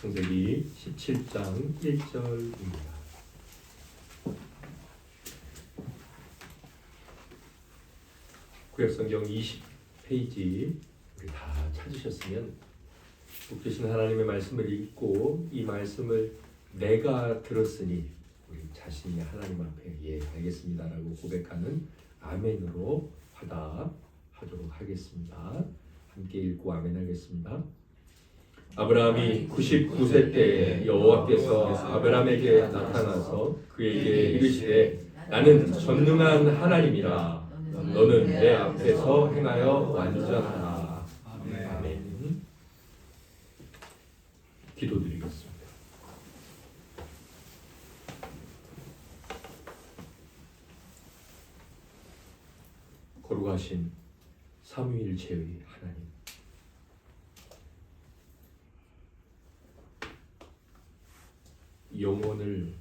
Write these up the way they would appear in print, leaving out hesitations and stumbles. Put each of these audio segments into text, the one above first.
창세기 17장 1절입니다. 구약성경 20페이지 우리 다 찾으셨으면 복 주신 하나님의 말씀을 읽고 이 말씀을 내가 들었으니 우리 자신이 하나님 앞에 예 알겠습니다라고 고백하는 아멘으로 화답하도록 하겠습니다. 함께 읽고 아멘 하겠습니다. 아브라함이 99세 때에 여호와께서 아브라함에게 나타나서 그에게 이르시되 나는 전능한 하나님이라 너는 내 앞에서 행하여 완전하라. 아멘. 기도드리겠습니다. 거룩하신 삼위일체의 하나님, 영혼을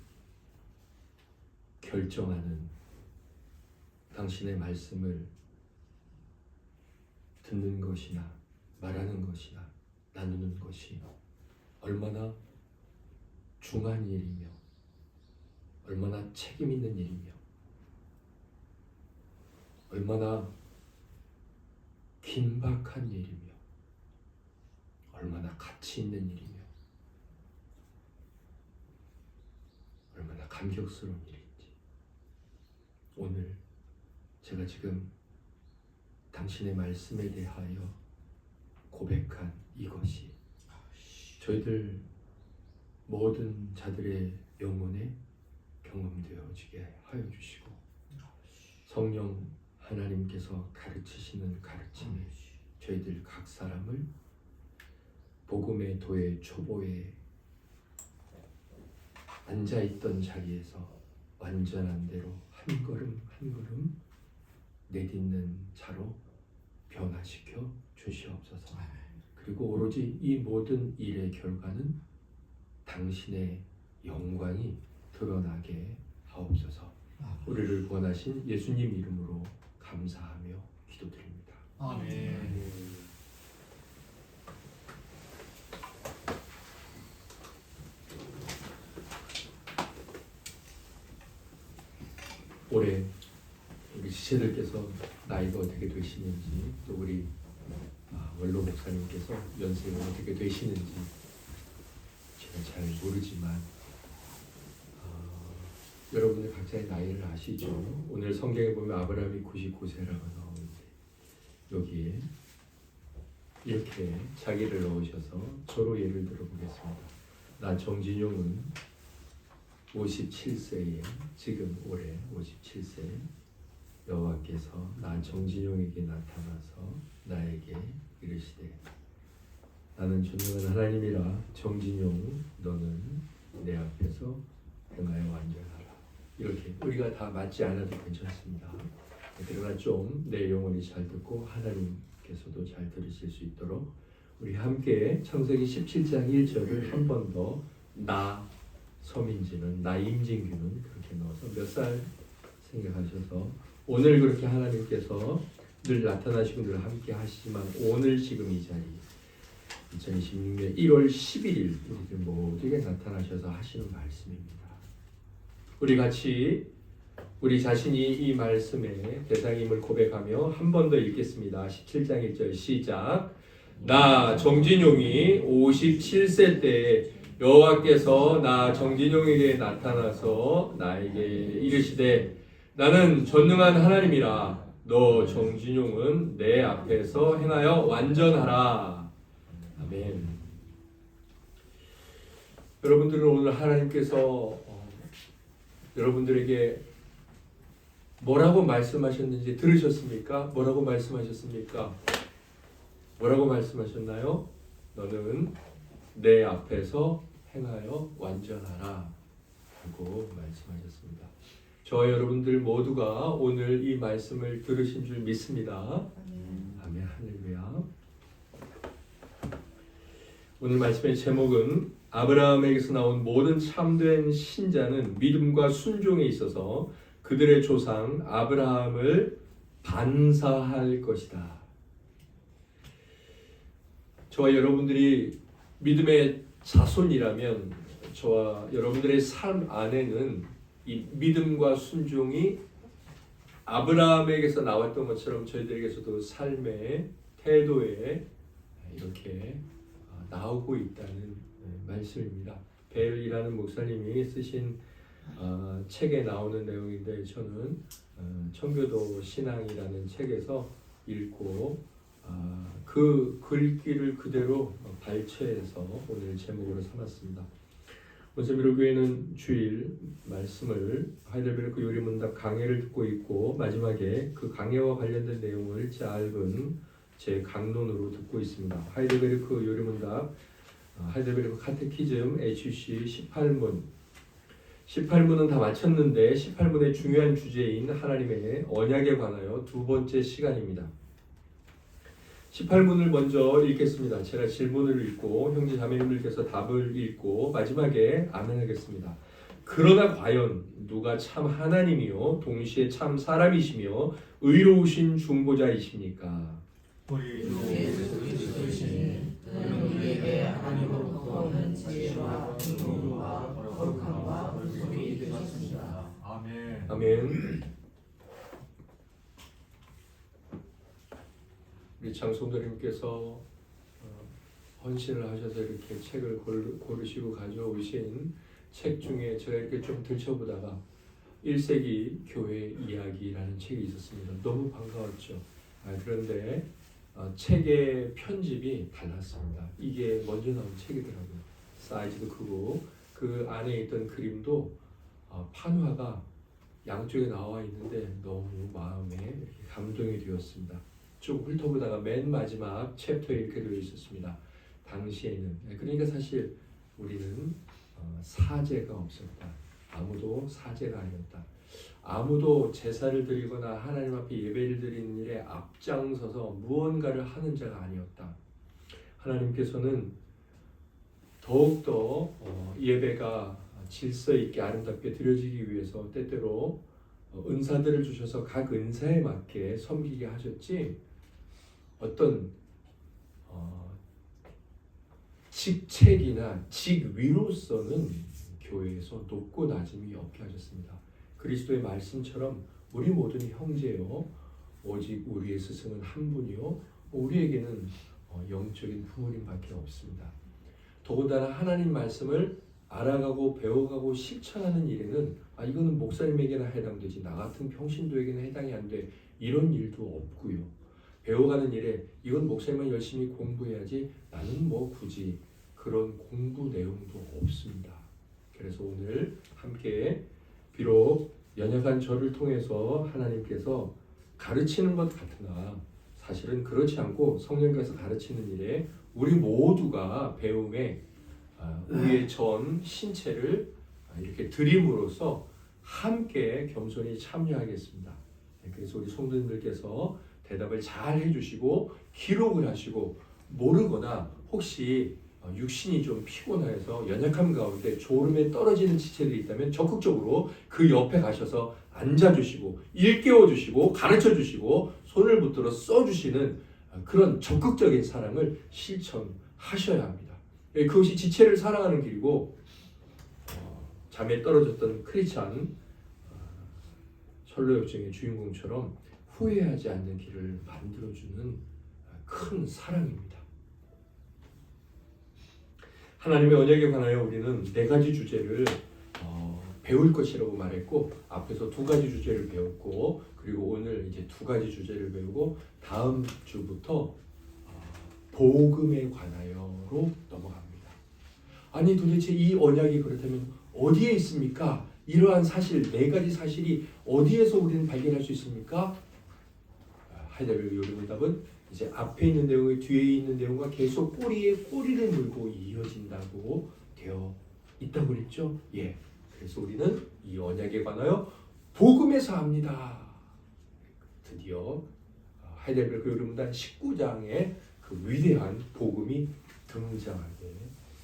결정하는 당신의 말씀을 듣는 것이나 말하는 것이나 나누는 것이 얼마나 중한 일이며 얼마나 책임 있는 일이며 얼마나 긴박한 일이며 얼마나 가치 있는 일이며 얼마나 감격스러운 일인지 오늘 제가 지금 당신의 말씀에 대하여 고백한 이것이 저희들 모든 자들의 영혼에 경험되어지게 하여 주시고 성령 하나님께서 가르치시는 가르침에 저희들 각 사람을 복음의 도의 초보에 앉아있던 자리에서 완전한 대로 한 걸음 한 걸음 내딛는 자로 변화시켜 주시옵소서. 그리고 오로지 이 모든 일의 결과는 당신의 영광이 드러나게 하옵소서. 우리를 구원하신 예수님 이름으로 감사하며 기도드립니다. 아멘. 올해 우리 지체들께서 나이가 어떻게 되시는지 또 우리 원로 목사님께서 연세가 어떻게 되시는지 제가 잘 모르지만 여러분들 각자의 나이를 아시죠? 오늘 성경에 보면 아브라함이 99세라고 나오는데 여기에 이렇게 자기를 넣으셔서 저로 예를 들어보겠습니다. 나 정진용은 57세에 지금 올해 57세 여호와께서 나 정진용에게 나타나서 나에게 이르시되 나는 전능한 하나님이라 정진용 너는 내 앞에서 행하여 완전하라. 이렇게 우리가 다 맞지 않아도 괜찮습니다. 그러나 좀 내 영혼이 잘 듣고 하나님께서도 잘 들으실 수 있도록 우리 함께 창세기 17장 1절을 한 번 더 나 서민지는 나 임진규는 그렇게 넣어서 몇 살 생각하셔서 오늘 그렇게 하나님께서 늘 나타나시고 늘 함께 하시지만 오늘 지금 이 자리 2026년 1월 11일 우리들 모두에게 나타나셔서 하시는 말씀입니다. 우리 같이 우리 자신이 이 말씀의 대상임을 고백하며 한 번 더 읽겠습니다. 17장 1절 시작. 나 정진용이 57세 때에 여호와께서 나 정진용에게 나타나서 나에게 이르시되 나는 전능한 하나님이라 너 정진용은 내 앞에서 행하여 완전하라. 아멘. 여러분들은 오늘 하나님께서 여러분들에게 뭐라고 말씀하셨는지 들으셨습니까? 뭐라고 말씀하셨습니까? 뭐라고 말씀하셨나요? 너는 내 앞에서 행하여 완전하라 라고 말씀하셨습니다. 저와 여러분들 모두가 오늘 이 말씀을 들으신 줄 믿습니다. 아멘. 할렐루야. 오늘 말씀의 제목은 아브라함에게서 나온 모든 참된 신자는 믿음과 순종에 있어서 그들의 조상 아브라함을 반사할 것이다. 저와 여러분들이 믿음의 자손이라면 저와 여러분들의 삶 안에는 이 믿음과 순종이 아브라함에게서 나왔던 것처럼 저희들에게서도 삶의 태도에 이렇게 나오고 있다는 말씀입니다. 벨이라는 목사님이 쓰신 책에 나오는 내용인데 저는 청교도 신앙이라는 책에서 읽고 그 글귀를 그대로 발췌해서 오늘 제목으로 삼았습니다. 원세미로교회는 주일 말씀을 하이델베르크 요리문답 강해를 듣고 있고 마지막에 그 강해와 관련된 내용을 짧은 제 강론으로 듣고 있습니다. 하이델베르크 요리문답 하이델베르크 카테키즘 HC 18문은 다 마쳤는데 18문의 중요한 주제인 하나님의 언약에 관하여 두 번째 시간입니다. 18문을 먼저 읽겠습니다. 제가 질문을 읽고 형제 자매님들께서 답을 읽고 마지막에 아멘하겠습니다. 그러나 과연 누가 참 하나님이요 동시에 참 사람이시며 의로우신 중보자이십니까? 우리 주 예수 그리스도이시니 그는 우리에게 하나님으로부터 오는 지혜와 능력과 거룩함과 물속이 되셨습니다. 아멘. 아멘. 우리 장송도님께서 헌신을 하셔서 이렇게 책을 고르시고 가져오신 책 중에 제가 이렇게 좀 들춰보다가 1세기 교회 이야기라는 책이 있었습니다. 너무 반가웠죠. 그런데 책의 편집이 달랐습니다. 이게 먼저 나온 책이더라고요. 사이즈도 크고 그 안에 있던 그림도 판화가 양쪽에 나와 있는데 너무 마음에 이렇게 감동이 되었습니다. 쭉 훑어보다가 맨 마지막 챕터에 이렇게 되어 있었습니다. 당시에는 그러니까 사실 우리는 사제가 없었다. 아무도 사제가 아니었다. 아무도 제사를 드리거나 하나님 앞에 예배를 드리는 일에 앞장서서 무언가를 하는 자가 아니었다. 하나님께서는 더욱더 예배가 질서 있게 아름답게 드려지기 위해서 때때로 은사들을 주셔서 각 은사에 맞게 섬기게 하셨지 어떤 직책이나 직위로서는 교회에서 높고 낮음이 없게 하셨습니다. 그리스도의 말씀처럼 우리 모두는 형제요 오직 우리의 스승은 한 분이요 우리에게는 영적인 부모님밖에 없습니다. 더군다나 하나님 말씀을 알아가고 배워가고 실천하는 일에는 이거는 목사님에게나 해당되지 나 같은 평신도에게는 해당이 안 돼 이런 일도 없고요. 배워가는 일에 이건 목사님만 열심히 공부해야지 나는 뭐 굳이 그런 공부 내용도 없습니다. 그래서 오늘 함께 비록 연약한 저를 통해서 하나님께서 가르치는 것 같으나 사실은 그렇지 않고 성령께서 가르치는 일에 우리 모두가 배움에 우리의 전 신체를 이렇게 드림으로써 함께 겸손히 참여하겠습니다. 그래서 우리 성도님들께서 대답을 잘 해주시고 기록을 하시고 모르거나 혹시 육신이 좀 피곤해서 연약함 가운데 졸음에 떨어지는 지체들이 있다면 적극적으로 그 옆에 가셔서 앉아주시고 일깨워주시고 가르쳐주시고 손을 붙들어 써주시는 그런 적극적인 사랑을 실천하셔야 합니다. 그것이 지체를 사랑하는 길이고 잠에 떨어졌던 크리스찬 철로역정의 주인공처럼 후회하지 않는 길을 만들어주는 큰 사랑입니다. 하나님의 언약에 관하여 우리는 4가지 주제를 배울 것이라고 말했고 앞에서 2가지 주제를 배웠고 그리고 오늘 이제 2가지 주제를 배우고 다음 주부터 복음에 관하여로 넘어갑니다. 아니 도대체 이 언약이 그렇다면 어디에 있습니까? 이러한 사실 4가지 사실이 어디에서 우리는 발견할 수 있습니까? 하이델베르크 요리문답은 이제 앞에 있는 내용이 뒤에 있는 내용과 계속 꼬리에 꼬리를 물고 이어진다고 되어 있다고 그랬죠? 예. 그래서 우리는 이 언약에 관하여 복음에서 합니다. 드디어 하이델베르크 요리문답 19장에 그 위대한 복음이 등장하게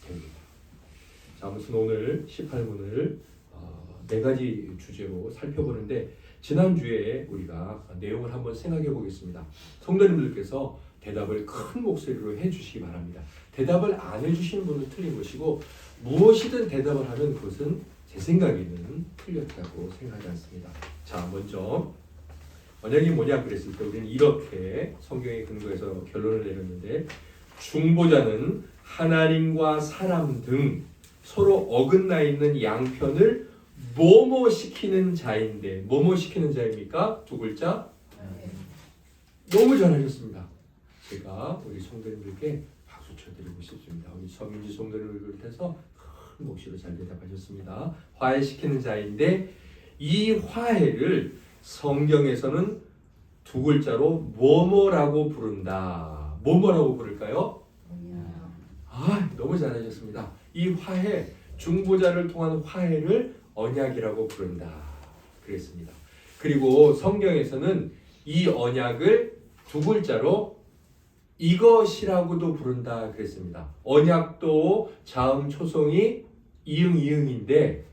됩니다. 자, 아무튼 오늘 18문을 4가지 주제로 살펴보는데 지난주에 우리가 내용을 한번 생각해 보겠습니다. 성도님들께서 대답을 큰 목소리로 해주시기 바랍니다. 대답을 안 해주시는 분은 틀린 것이고 무엇이든 대답을 하면 그것은 제 생각에는 틀렸다고 생각하지 않습니다. 자, 먼저 언약이 뭐냐 그랬을 때 우리는 이렇게 성경에 근거해서 결론을 내렸는데, 중보자는 하나님과 사람 등 서로 어긋나 있는 양편을 뭐뭐 시키는 자인데, 뭐뭐 시키는 자입니까? 두 글자. 너무 잘하셨습니다. 제가 우리 성도님들께 박수 쳐드리고 싶습니다. 우리 서민지 성도님을 비롯해서 큰 몫으로 잘 대답하셨습니다. 화해시키는 자인데, 이 화해를 성경에서는 두 글자로 뭐뭐라고 부른다. 뭐뭐라고 부를까요? 너무 잘하셨습니다. 이 화해, 중보자를 통한 화해를 언약이라고 부른다 그랬습니다. 그리고 성경에서는 이 언약을 두 글자로 이것이라고도 부른다 그랬습니다. 언약도 자음 초성이 이응이응인데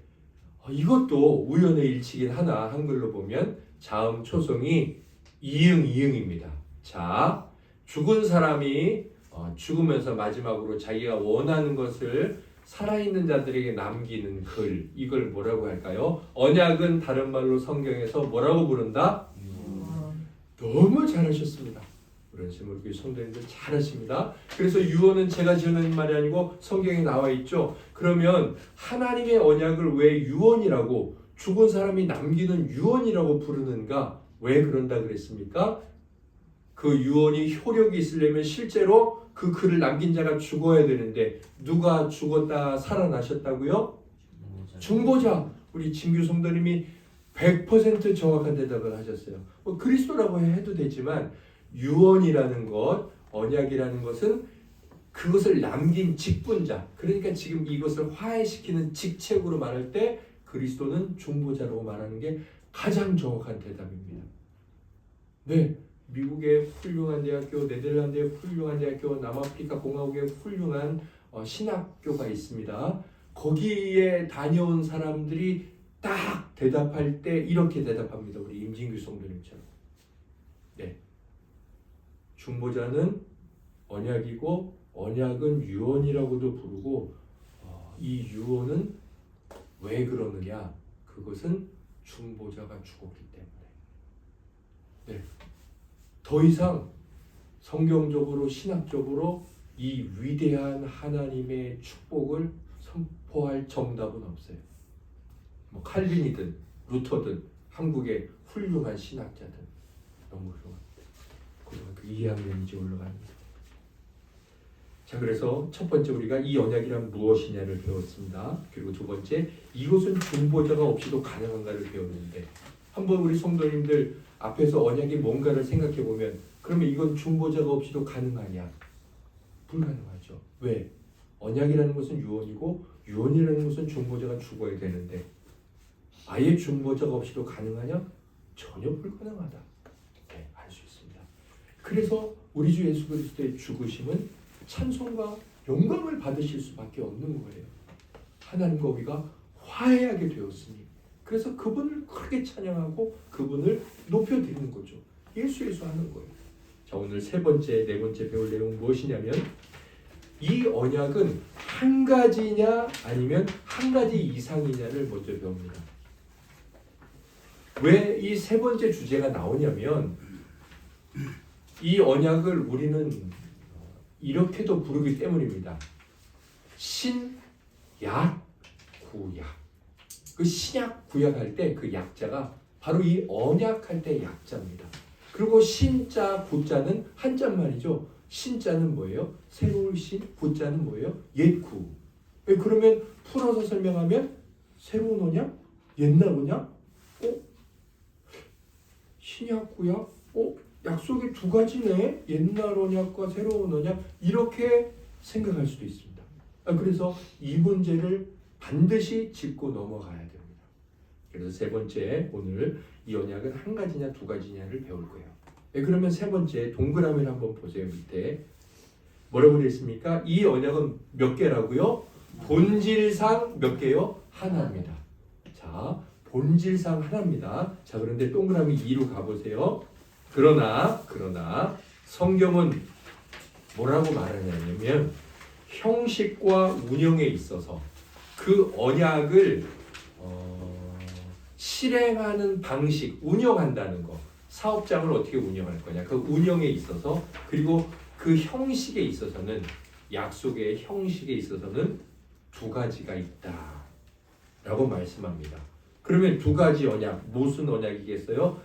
이것도 우연의 일치긴 하나 한글로 보면 자음 초성이 이응이응입니다. 자, 죽은 사람이 죽으면서 마지막으로 자기가 원하는 것을 살아있는 자들에게 남기는 글, 이걸 뭐라고 할까요? 언약은 다른 말로 성경에서 뭐라고 부른다? 너무 잘하셨습니다. 우리 세물교회 성도님들 잘하십니다. 그래서 유언은 제가 지어낸 말이 아니고 성경에 나와 있죠. 그러면 하나님의 언약을 왜 유언이라고, 죽은 사람이 남기는 유언이라고 부르는가? 왜 그런다 그랬습니까? 그 유언이 효력이 있으려면 실제로 그 글을 남긴 자가 죽어야 되는데 누가 죽었다 살아나셨다고요? 중보자. 우리 진규 성도님이 100% 정확한 대답을 하셨어요. 그리스도라고 해도 되지만 유언이라는 것, 언약이라는 것은 그것을 남긴 직분자, 그러니까 지금 이것을 화해시키는 직책으로 말할 때 그리스도는 중보자라고 말하는 게 가장 정확한 대답입니다. 네, 미국의 훌륭한 대학교, 네덜란드의 훌륭한 대학교, 남아프리카 공화국의 훌륭한 신학교가 있습니다. 거기에 다녀온 사람들이 딱 대답할 때 이렇게 대답합니다. 우리 임진규 성도님처럼. 네, 중보자는 언약이고 언약은 유언이라고도 부르고 이 유언은 왜 그러느냐? 그것은 중보자가 죽었기 때문에. 네, 더 이상 성경적으로 신학적으로 이 위대한 하나님의 축복을 선포할 정답은 없어요. 뭐 칼빈이든 루터든 한국의 훌륭한 신학자든 너무 훌륭합니다. 고등학교 2학년 이제 올라갑니다. 자, 그래서 첫 번째 우리가 이 언약이란 무엇이냐를 배웠습니다. 그리고 두 번째, 이것은 중보자가 없이도 가능한가를 배웠는데, 한번 우리 성도님들 앞에서 언약이 뭔가를 생각해 보면, 그러면 이건 중보자가 없이도 가능하냐? 불가능하죠. 왜? 언약이라는 것은 유언이고 유언이라는 것은 중보자가 죽어야 되는데 아예 중보자가 없이도 가능하냐? 전혀 불가능하다. 네, 알 수 있습니다. 그래서 우리 주 예수 그리스도의 죽으심은 찬송과 영광을 받으실 수밖에 없는 거예요. 하나님과 우리가 화해하게 되었으니, 그래서 그분을 크게 찬양하고 그분을 높여드리는 거죠. 예수 하는 거예요. 자, 오늘 세 번째, 네 번째 배울 내용은 무엇이냐면, 이 언약은 한 가지냐 아니면 한 가지 이상이냐를 먼저 배웁니다. 왜 이 세 번째 주제가 나오냐면, 이 언약을 우리는 이렇게도 부르기 때문입니다. 신, 약, 구약. 그 신약, 구약 할 때 그 약자가 바로 이 언약 할 때 약자입니다. 그리고 신자, 구자는 한자말이죠. 신자는 뭐예요? 새로운 신, 구자는 뭐예요? 옛 구. 그러면 풀어서 설명하면 새로운 언약, 옛날 언약, 신약, 구약, 약속이 두 가지네. 옛날 언약과 새로운 언약, 이렇게 생각할 수도 있습니다. 그래서 이 문제를 반드시 짚고 넘어가야 됩니다. 그래서 세 번째, 오늘 이 언약은 한 가지냐 두 가지냐를 배울 거예요. 그러면 세 번째 동그라미를 한번 보세요. 밑에 뭐라고 되어 있습니까? 이 언약은 몇 개라고요? 본질상 몇 개요? 하나입니다. 자, 본질상 하나입니다. 자, 그런데 동그라미 2로 가보세요. 그러나 성경은 뭐라고 말하냐면 형식과 운영에 있어서 그 언약을 실행하는 방식, 운영한다는 거. 사업장을 어떻게 운영할 거냐. 그 운영에 있어서 그리고 그 형식에 있어서는 약속의 형식에 있어서는 두 가지가 있다 라고 말씀합니다. 그러면 두 가지 언약, 무슨 언약이겠어요?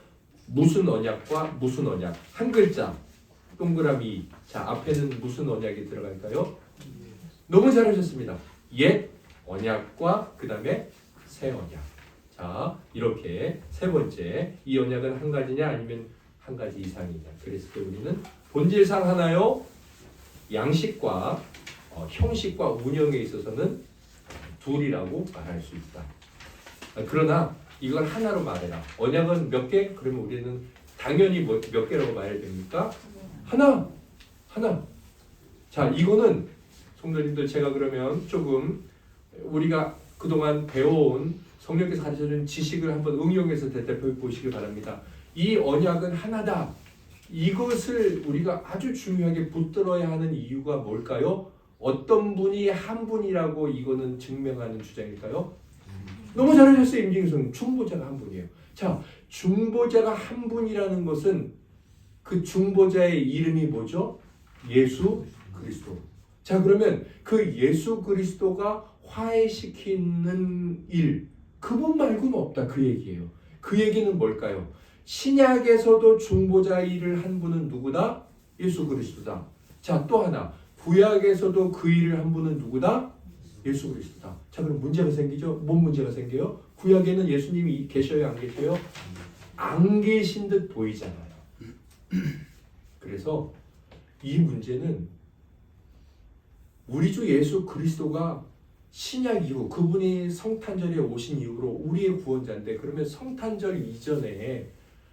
무슨 언약과 무슨 언약. 한 글자 동그라미. 자, 앞에는 무슨 언약이 들어갈까요? 너무 잘하셨습니다. 옛 언약과 그 다음에 새 언약. 자, 이렇게 세 번째, 이 언약은 한 가지냐 아니면 한 가지 이상이냐. 그랬을 때 우리는 본질상 하나요? 양식과 형식과 운영에 있어서는 둘이라고 말할 수 있다. 그러나 이걸 하나로 말해라. 언약은 몇 개? 그러면 우리는 당연히 몇 개라고 말해야 됩니까? 하나. 자, 이거는 성도님들, 제가 그러면 조금 우리가 그동안 배워온 성령께서 가르쳐준 지식을 한번 응용해서 대답해 보시길 바랍니다. 이 언약은 하나다. 이것을 우리가 아주 중요하게 붙들어야 하는 이유가 뭘까요? 어떤 분이 한 분이라고 이거는 증명하는 주장일까요? 너무 잘하셨어요, 임진성. 중보자가 한 분이에요. 자, 중보자가 한 분이라는 것은 그 중보자의 이름이 뭐죠? 예수 그리스도. 자, 그러면 그 예수 그리스도가 화해시키는 일, 그분 말고는 없다, 그 얘기예요. 그 얘기는 뭘까요? 신약에서도 중보자 일을 한 분은 누구다? 예수 그리스도다. 자, 또 하나, 구약에서도 그 일을 한 분은 누구다? 예수 그리스도다. 자, 그럼 문제가 생기죠? 뭔 문제가 생겨요? 구약에는 예수님이 계셔요, 안 계셔요? 안 계신 듯 보이잖아요. 그래서 이 문제는 우리 주 예수 그리스도가 신약 이후 그분이 성탄절에 오신 이후로 우리의 구원자인데, 그러면 성탄절 이전에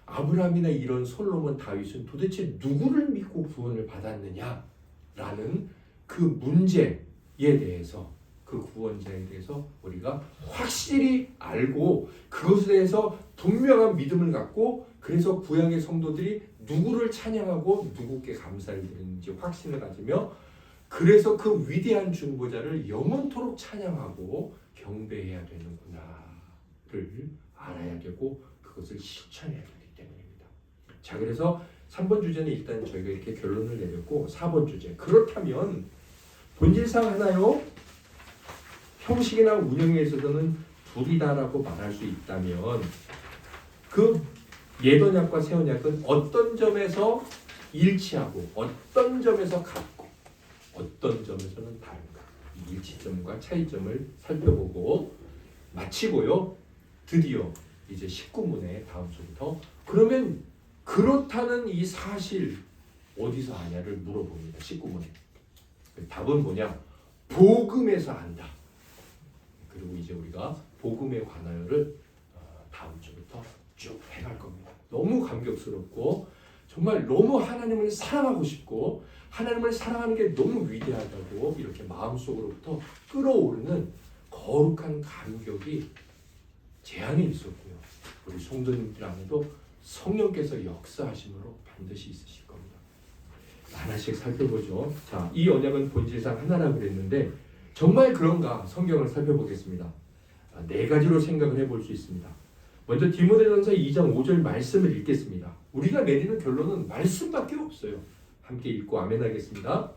아브라함이나 이런 솔로몬, 다윗은 도대체 누구를 믿고 구원을 받았느냐라는 그 문제에 대해서, 그 구원자에 대해서 우리가 확실히 알고 그것에 대해서 분명한 믿음을 갖고, 그래서 구약의 성도들이 누구를 찬양하고 누구께 감사를 드리는지 확신을 가지며, 그래서 그 위대한 중보자를 영원토록 찬양하고 경배해야 되는구나를 알아야 되고 그것을 실천해야 되기 때문입니다. 자, 그래서 3번 주제는 일단 저희가 이렇게 결론을 내렸고, 4번 주제, 그렇다면 본질상 하나요? 형식이나 운영에 있어서는 둘이다라고 말할 수 있다면 그 옛 언약과 새 언약은 어떤 점에서 일치하고 어떤 점에서 같고 어떤 점에서는 다른가, 이 일치점과 차이점을 살펴보고 마치고요. 드디어 이제 19문의 다음 주부터 그러면 그렇다는 이 사실 어디서 아냐를 물어봅니다. 19문에 답은 뭐냐? 복음에서 안다. 그리고 이제 우리가 복음의 관하여를 다음 주부터 쭉 해갈 겁니다. 너무 감격스럽고 정말 너무 하나님을 사랑하고 싶고 하나님을 사랑하는 게 너무 위대하다고 이렇게 마음속으로부터 끓어오르는 거룩한 감격이 제 안에 있었고요. 우리 성도님들 안에도 성령께서 역사하심으로 반드시 있으실 겁니다. 하나씩 살펴보죠. 자, 이 언약은 본질상 하나라고 그랬는데 정말 그런가? 성경을 살펴보겠습니다. 네 가지로 생각을 해볼 수 있습니다. 먼저 디모데전서 2장 5절 말씀을 읽겠습니다. 우리가 내리는 결론은 말씀밖에 없어요. 함께 읽고 아멘 하겠습니다.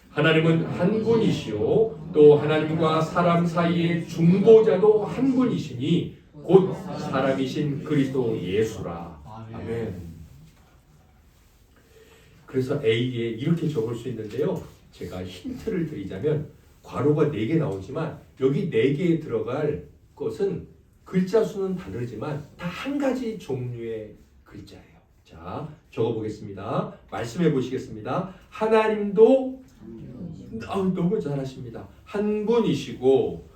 하나님은 한 분이시요 또 하나님과 사람 사이의 중보자도 한 분이시니 곧 사람이신 그리스도 예수라. 아멘. 그래서 A에 이렇게 적을 수 있는데요. 제가 힌트를 드리자면 괄호가 4개 나오지만 여기 4개에 들어갈 것은 글자 수는 다르지만 다 한 가지 종류의 글자예요. 자, 적어보겠습니다. 말씀해 보시겠습니다. 하나님도 너무 잘하십니다. 한 분이시고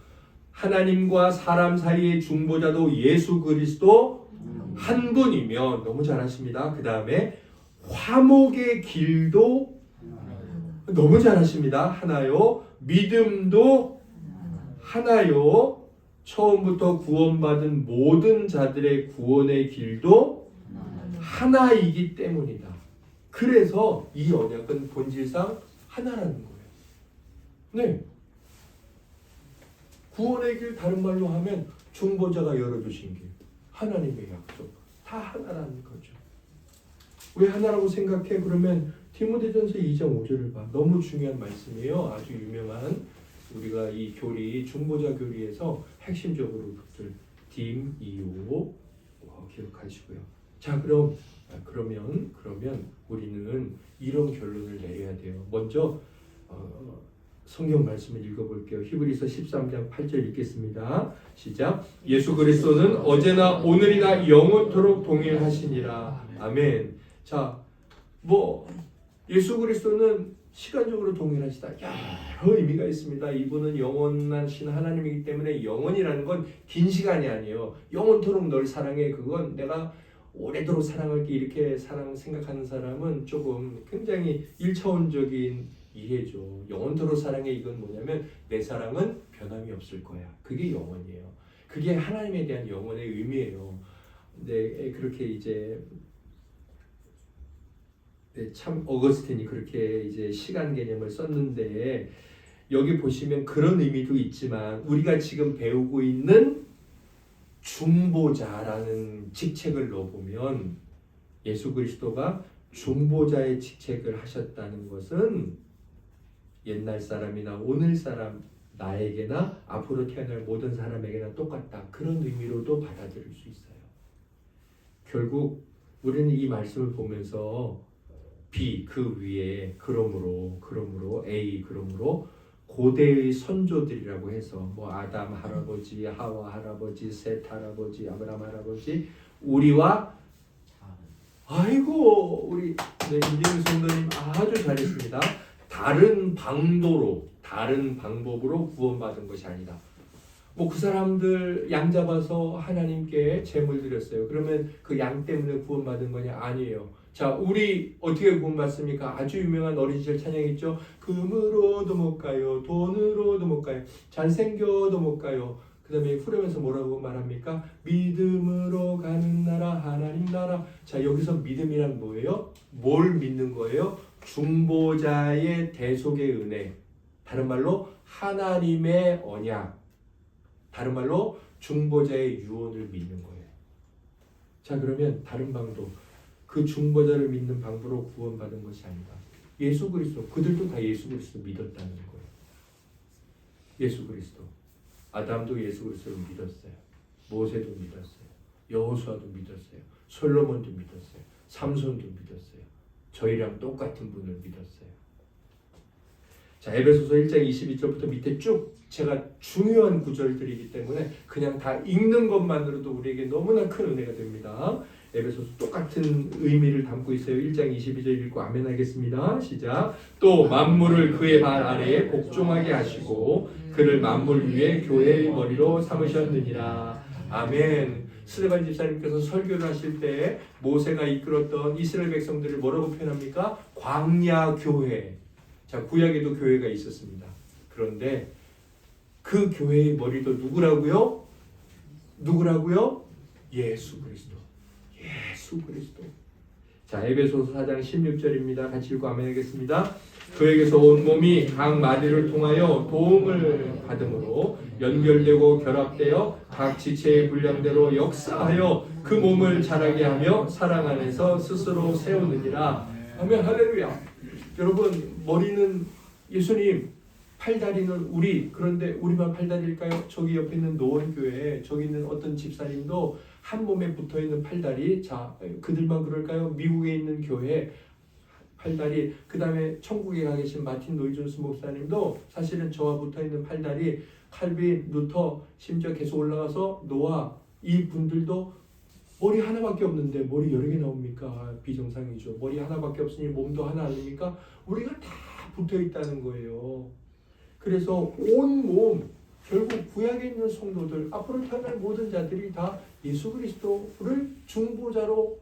하나님과 사람 사이의 중보자도 예수 그리스도 한 분이면 너무 잘하십니다. 그 다음에 화목의 길도 너무 잘하십니다. 하나요. 믿음도 하나요. 처음부터 구원받은 모든 자들의 구원의 길도 하나이기 때문이다. 그래서 이 언약은 본질상 하나라는 거예요. 네. 구원의 길 다른 말로 하면 중보자가 열어주신 길, 하나님의 약속, 다 하나라는 거죠. 왜 하나라고 생각해? 그러면 디모데전서 2장 5절을 봐. 너무 중요한 말씀이에요. 아주 유명한 우리가 이 교리, 중보자 교리에서 핵심적으로 것들 딤, 이오 기억하시고요. 자, 그러면 우리는 이런 결론을 내려야 돼요. 먼저 성경 말씀을 읽어볼게요. 히브리서 13장 8절 읽겠습니다. 시작. 예수 그리스도는 어제나 오늘이나 영원토록 동일하시니라. 아멘. 자, 예수 그리스도는 시간적으로 동일하시다. 여러 의미가 있습니다. 이분은 영원하신 하나님이기 때문에 영원이라는 건 긴 시간이 아니에요. 영원토록 널 사랑해. 그건 내가 오래도록 사랑할게 이렇게 생각하는 사람은 조금 굉장히 1차원적인 이해죠. 영원토록 사랑해 이건 뭐냐면 내 사랑은 변함이 없을 거야. 그게 영원이에요. 그게 하나님에 대한 영원의 의미예요. 근데 그렇게 이제 참 어거스틴이 그렇게 이제 시간 개념을 썼는데 여기 보시면 그런 의미도 있지만 우리가 지금 배우고 있는 중보자라는 직책을 넣어보면 예수 그리스도가 중보자의 직책을 하셨다는 것은 옛날 사람이나 오늘 사람 나에게나 앞으로 태어날 모든 사람에게나 똑같다. 그런 의미로도 받아들일 수 있어요. 결국 우리는 이 말씀을 보면서 B 그 위에 그러므로 A 그러므로 고대의 선조들이라고 해서 아담 할아버지, 하와 할아버지, 셋 할아버지, 아브라함 할아버지 우리와 우리 임진우 성도님 아주 잘했습니다. 다른 방법으로 구원받은 것이 아니다. 그 사람들 양 잡아서 하나님께 제물 드렸어요. 그러면 그 양 때문에 구원받은 거냐? 아니에요. 자, 우리 어떻게 구원받습니까? 아주 유명한 어린 시절 찬양 있죠? 금으로도 못 가요. 돈으로도 못 가요. 잘생겨도 못 가요. 그 다음에 후렴에서 뭐라고 말합니까? 믿음으로 가는 나라 하나님 나라. 자, 여기서 믿음이란 뭐예요? 뭘 믿는 거예요? 중보자의 대속의 은혜. 다른 말로 하나님의 언약. 다른 말로 중보자의 유언을 믿는 거예요. 자, 그러면 다른 방도 그 중보자를 믿는 방법으로 구원받은 것이 아니다. 예수 그리스도, 그들도 다 예수 그리스도 믿었다는 거예요. 예수 그리스도. 아담도 예수 그리스도를 믿었어요. 모세도 믿었어요. 여호수아도 믿었어요. 솔로몬도 믿었어요. 삼손도 믿었어요. 저희랑 똑같은 분을 믿었어요. 자, 에베소서 1장 22절부터 밑에 쭉 제가 중요한 구절들이기 때문에 그냥 다 읽는 것만으로도 우리에게 너무나 큰 은혜가 됩니다. 에베소서 똑같은 의미를 담고 있어요. 1장 22절 읽고 아멘 하겠습니다. 시작. 또 만물을 그의 발 아래에 복종하게 하시고 그를 만물 위에 교회의 머리로 삼으셨느니라. 아멘. 스데반 집사님께서 설교를 하실 때 모세가 이끌었던 이스라엘 백성들을 뭐라고 표현합니까? 광야 교회. 자, 구약에도 교회가 있었습니다. 그런데 그 교회의 머리도 누구라고요? 예수 그리스도. 예수 그리스도. 자, 에베소서 4장 16절입니다. 같이 읽고 아멘 하겠습니다. 그에게서 온 몸이 각 마디를 통하여 도움을 받음으로 연결되고 결합되어 각 지체의 분량대로 역사하여 그 몸을 자라게 하며 사랑 안에서 스스로 세우느니라. 아멘. 할렐루야. 여러분, 머리는 예수님, 팔다리는 우리. 그런데 우리만 팔다리일까요? 저기 옆에 있는 노원교회, 저기 있는 어떤 집사님도 한 몸에 붙어있는 팔다리. 자, 그들만 그럴까요? 미국에 있는 교회 팔다리. 그 다음에 천국에 가 계신 마틴 노이존스 목사님도 사실은 저와 붙어있는 팔다리. 칼빈, 루터, 심지어 계속 올라가서 노아, 이 분들도 머리 하나밖에 없는데 머리 여러 개 나옵니까? 비정상이죠. 머리 하나밖에 없으니 몸도 하나 아닙니까? 우리가 다 붙어있다는 거예요. 그래서 온 몸, 결국 구약에 있는 성도들, 앞으로 태어날 모든 자들이 다 예수 그리스도를 중보자로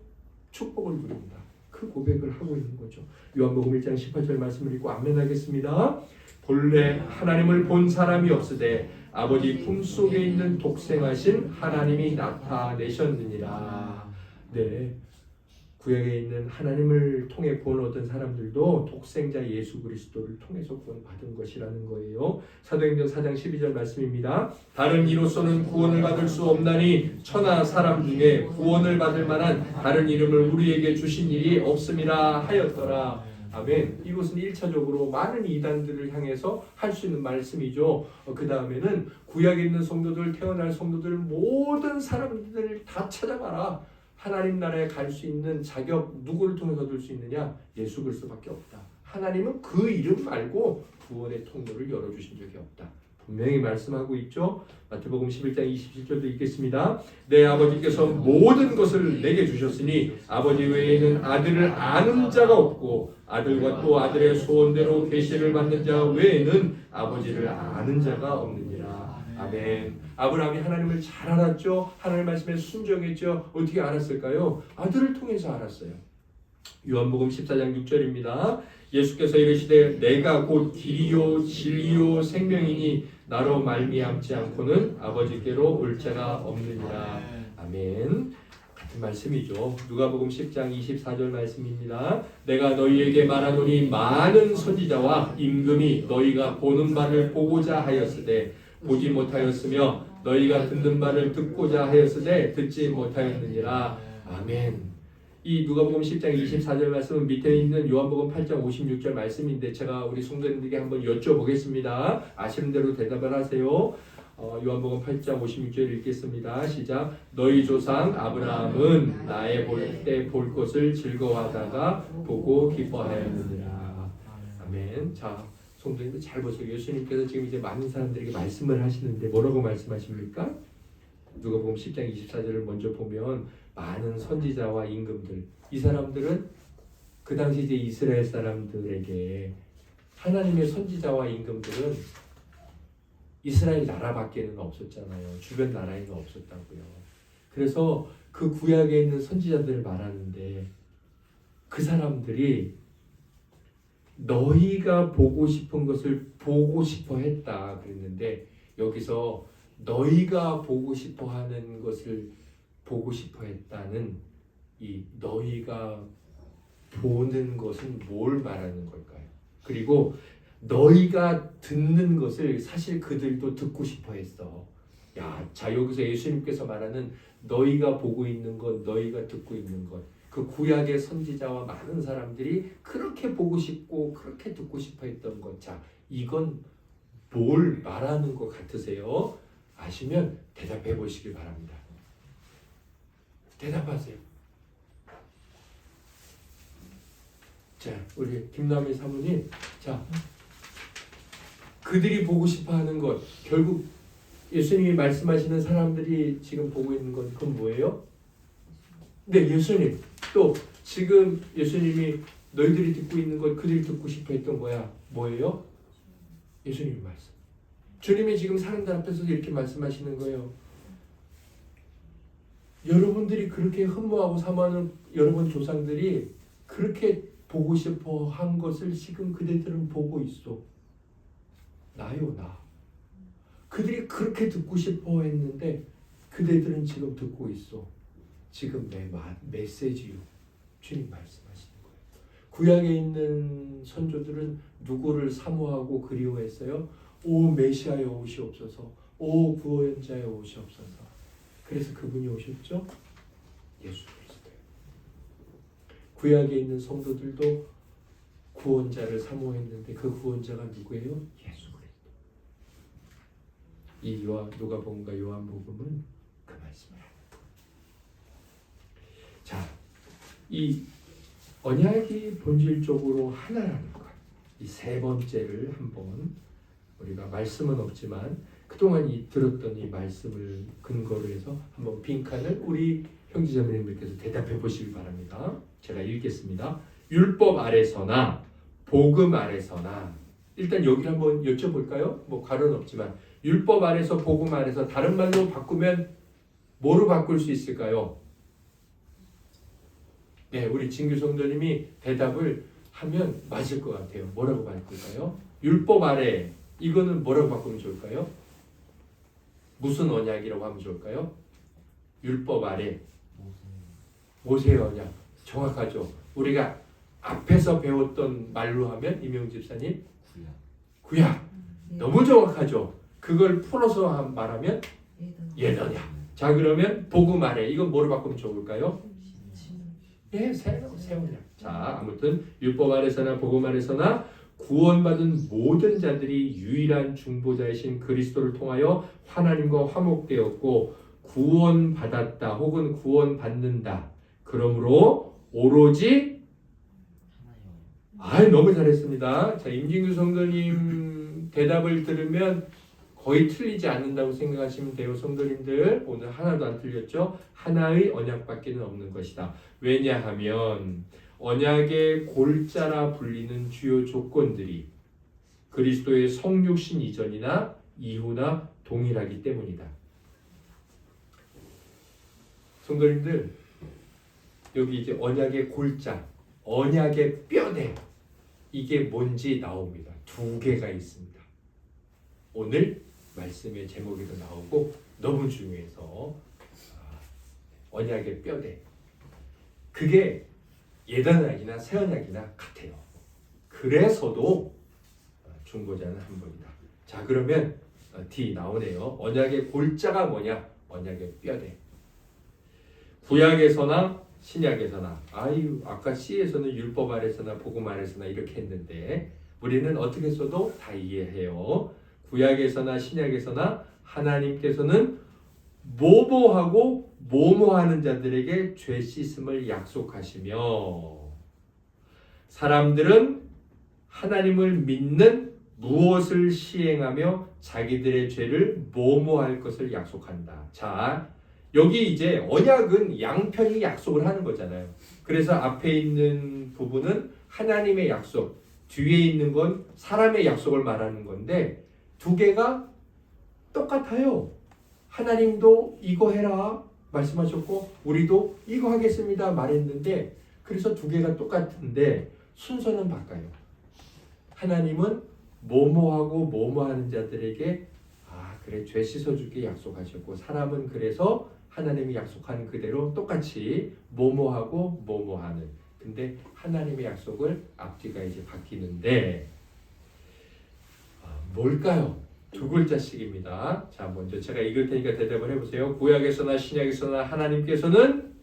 축복을 누립니다. 그 고백을 하고 있는 거죠. 요한복음 1장 18절 말씀을 읽고 아멘 하겠습니다. 본래 하나님을 본 사람이 없으되 아버지 품속에 있는 독생하신 하나님이 나타내셨느니라. 네, 구약에 있는 하나님을 통해 구원 얻은 사람들도 독생자 예수 그리스도를 통해서 구원받은 것이라는 거예요. 사도행전 4장 12절 말씀입니다. 다른 이로서는 구원을 받을 수 없나니 천하 사람 중에 구원을 받을 만한 다른 이름을 우리에게 주신 일이 없음이라 하였더라. 아멘. 이것은 1차적으로 많은 이단들을 향해서 할 수 있는 말씀이죠. 그 다음에는 구약에 있는 성도들, 태어날 성도들 모든 사람들을 다 찾아봐라. 하나님 나라에 갈 수 있는 자격 누구를 통해서 얻을 수 있느냐? 예수 그리스도밖에 없다. 하나님은 그 이름 말고 구원의 통로를 열어주신 적이 없다. 분명히 말씀하고 있죠. 마태복음 11장 27절도 읽겠습니다. 내 아버지께서 모든 것을 내게 주셨으니 아버지 외에는 아들을 아는 자가 없고 아들과 또 아들의 소원대로 계시를 받는 자 외에는 아버지를 아는 자가 없느니라. 아멘. 아브라함이 하나님을 잘 알았죠. 하나님 말씀에 순종했죠. 어떻게 알았을까요? 아들을 통해서 알았어요. 요한복음 14장 6절입니다. 예수께서 이르시되 내가 곧 길이요 진리요 생명이니 나로 말미암지 않고는 아버지께로 올 자가 없느니라. 아멘. 같은 말씀이죠. 누가복음 10장 24절 말씀입니다. 내가 너희에게 말하노니 많은 선지자와 임금이 너희가 보는 바를 보고자 하였으되 보지 못하였으며 너희가 듣는 바를 듣고자 하였으되 듣지 못하였느니라. 아멘. 이 누가복음 10장 24절 말씀은 밑에 있는 요한복음 8장 56절 말씀인데 제가 우리 성도님들에게 한번 여쭤보겠습니다. 아시는 대로 대답을 하세요. 요한복음 8장 56절 읽겠습니다. 시작. 너희 조상 아브라함은 나의 볼 때 볼 것을 즐거워하다가 보고 기뻐하였느니라. 아멘. 자, 성도님들 잘 보세요. 예수님께서 지금 이제 많은 사람들에게 말씀을 하시는데 뭐라고 말씀하십니까? 누가복음 10장 24절을 먼저 보면 많은 선지자와 임금들, 이 사람들은 그 당시 이제 이스라엘 사람들에게 하나님의 선지자와 임금들은 이스라엘 나라밖에는 없었잖아요. 주변 나라에는 없었다고요. 그래서 그 구약에 있는 선지자들을 말하는데 그 사람들이 너희가 보고 싶은 것을 보고 싶어 했다 그랬는데 여기서 너희가 보고 싶어 하는 것을 보고 싶어 했다는 이 너희가 보는 것은 뭘 말하는 걸까요? 그리고 너희가 듣는 것을 사실 그들도 듣고 싶어 했어. 자 여기서 예수님께서 말하는 너희가 보고 있는 것, 너희가 듣고 있는 것, 그 구약의 선지자와 많은 사람들이 그렇게 보고 싶고 그렇게 듣고 싶어 했던 것, 자 이건 뭘 말하는 것 같으세요? 아시면 대답해 보시길 바랍니다. 대답하세요. 자, 우리 김남희 사모님, 자, 그들이 보고 싶어하는 것, 결국 예수님이 말씀하시는 사람들이 지금 보고 있는 건 그건 뭐예요? 네, 예수님. 또 지금 예수님이 너희들이 듣고 있는 것, 그들이 듣고 싶어 했던 거야. 뭐예요? 예수님의 말씀. 주님이 지금 사람들 앞에서 이렇게 말씀하시는 거예요. 여러분들이 그렇게 흠모하고 사모하는 여러분 조상들이 그렇게 보고 싶어 한 것을 지금 그대들은 보고 있어. 나요, 나. 그들이 그렇게 듣고 싶어 했는데 그대들은 지금 듣고 있어. 지금 내 메시지요. 주님 말씀하시는 거예요. 구약에 있는 선조들은 누구를 사모하고 그리워했어요? 오 메시아의 오시옵소서. 오 구원자의 오시옵소서. 그래서 그분이 오셨죠? 예수 그리스도예요. 구약에 있는 성도들도 구원자를 사모했는데 그 구원자가 누구예요? 예수 그리스도. 이 누가복음과 요한복음은 그 말씀을 합니다. 자, 이 언약이 본질적으로 하나라는 것, 이 세 번째를 한번 우리가 말씀은 없지만 그동안 들었던 이 말씀을 근거로 해서 한번 빈칸을 우리 형제자매님들께서 대답해 보시기 바랍니다. 제가 읽겠습니다. 율법 아래서나 복음 아래서나, 일단 여기 한번 여쭤볼까요? 뭐 가론 없지만 율법 아래서 복음 아래서, 다른 말로 바꾸면 뭐로 바꿀 수 있을까요? 네, 우리 진규 성도님이 대답을 하면 맞을 것 같아요. 뭐라고 바꿀까요? 율법 아래, 이거는 뭐라고 바꾸면 좋을까요? 무슨 언약이라고 하면 좋을까요? 율법 아래 모세의 언약. 정확하죠. 우리가 앞에서 배웠던 말로 하면 이명 집사님 구약 너무 정확하죠. 그걸 풀어서 말하면 예언이야. 자 그러면 복음 아래 이건 뭐로 바꾸면 좋을까요? 예, 세우냐. 자 아무튼 율법 아래서나 복음 아래서나 구원받은 모든 자들이 유일한 중보자이신 그리스도를 통하여 하나님과 화목되었고 구원받았다 혹은 구원받는다. 그러므로 오로지 너무 잘했습니다. 자 임진규 성도님 대답을 들으면 거의 틀리지 않는다고 생각하시면 돼요. 성도님들 오늘 하나도 안 틀렸죠? 하나의 언약밖에는 없는 것이다. 왜냐하면 언약의 골자라 불리는 주요 조건들이 그리스도의 성육신 이전이나 이후나 동일하기 때문이다. 성도님들 여기 이제 언약의 골자, 언약의 뼈대 이게 뭔지 나옵니다. 두 개가 있습니다. 오늘 말씀의 제목에도 나오고 너무 중요해서 언약의 뼈대 그게 옛언약이나 새언약이나 같아요. 그래서도 중보자는 한 분이다. 자 그러면 D 나오네요. 언약의 골자가 뭐냐? 언약의 뼈대. 구약에서나 신약에서나 아까 C에서는 율법 아래서나 복음 아래서나 이렇게 했는데 우리는 어떻게 써도 다 이해해요. 구약에서나 신약에서나 하나님께서는 뭐뭐하고 뭐뭐하는 자들에게 죄 씻음을 약속하시며 사람들은 하나님을 믿는 무엇을 시행하며 자기들의 죄를 뭐뭐할 것을 약속한다. 자 여기 이제 언약은 양편이 약속을 하는 거잖아요. 그래서 앞에 있는 부분은 하나님의 약속, 뒤에 있는 건 사람의 약속을 말하는 건데 두 개가 똑같아요. 하나님도 이거 해라 말씀하셨고 우리도 이거 하겠습니다 말했는데 그래서 두 개가 똑같은데 순서는 바꿔요. 하나님은 뭐뭐하고 뭐뭐하는 자들에게 그래 죄 씻어주게 약속하셨고 사람은 그래서 하나님이 약속한 그대로 똑같이 뭐뭐하고 뭐뭐하는 근데 하나님의 약속을 앞뒤가 이제 바뀌는데 뭘까요? 두 글자씩입니다. 자 먼저 제가 읽을 테니까 대답을 해보세요. 구약에서나 신약에서나 하나님께서는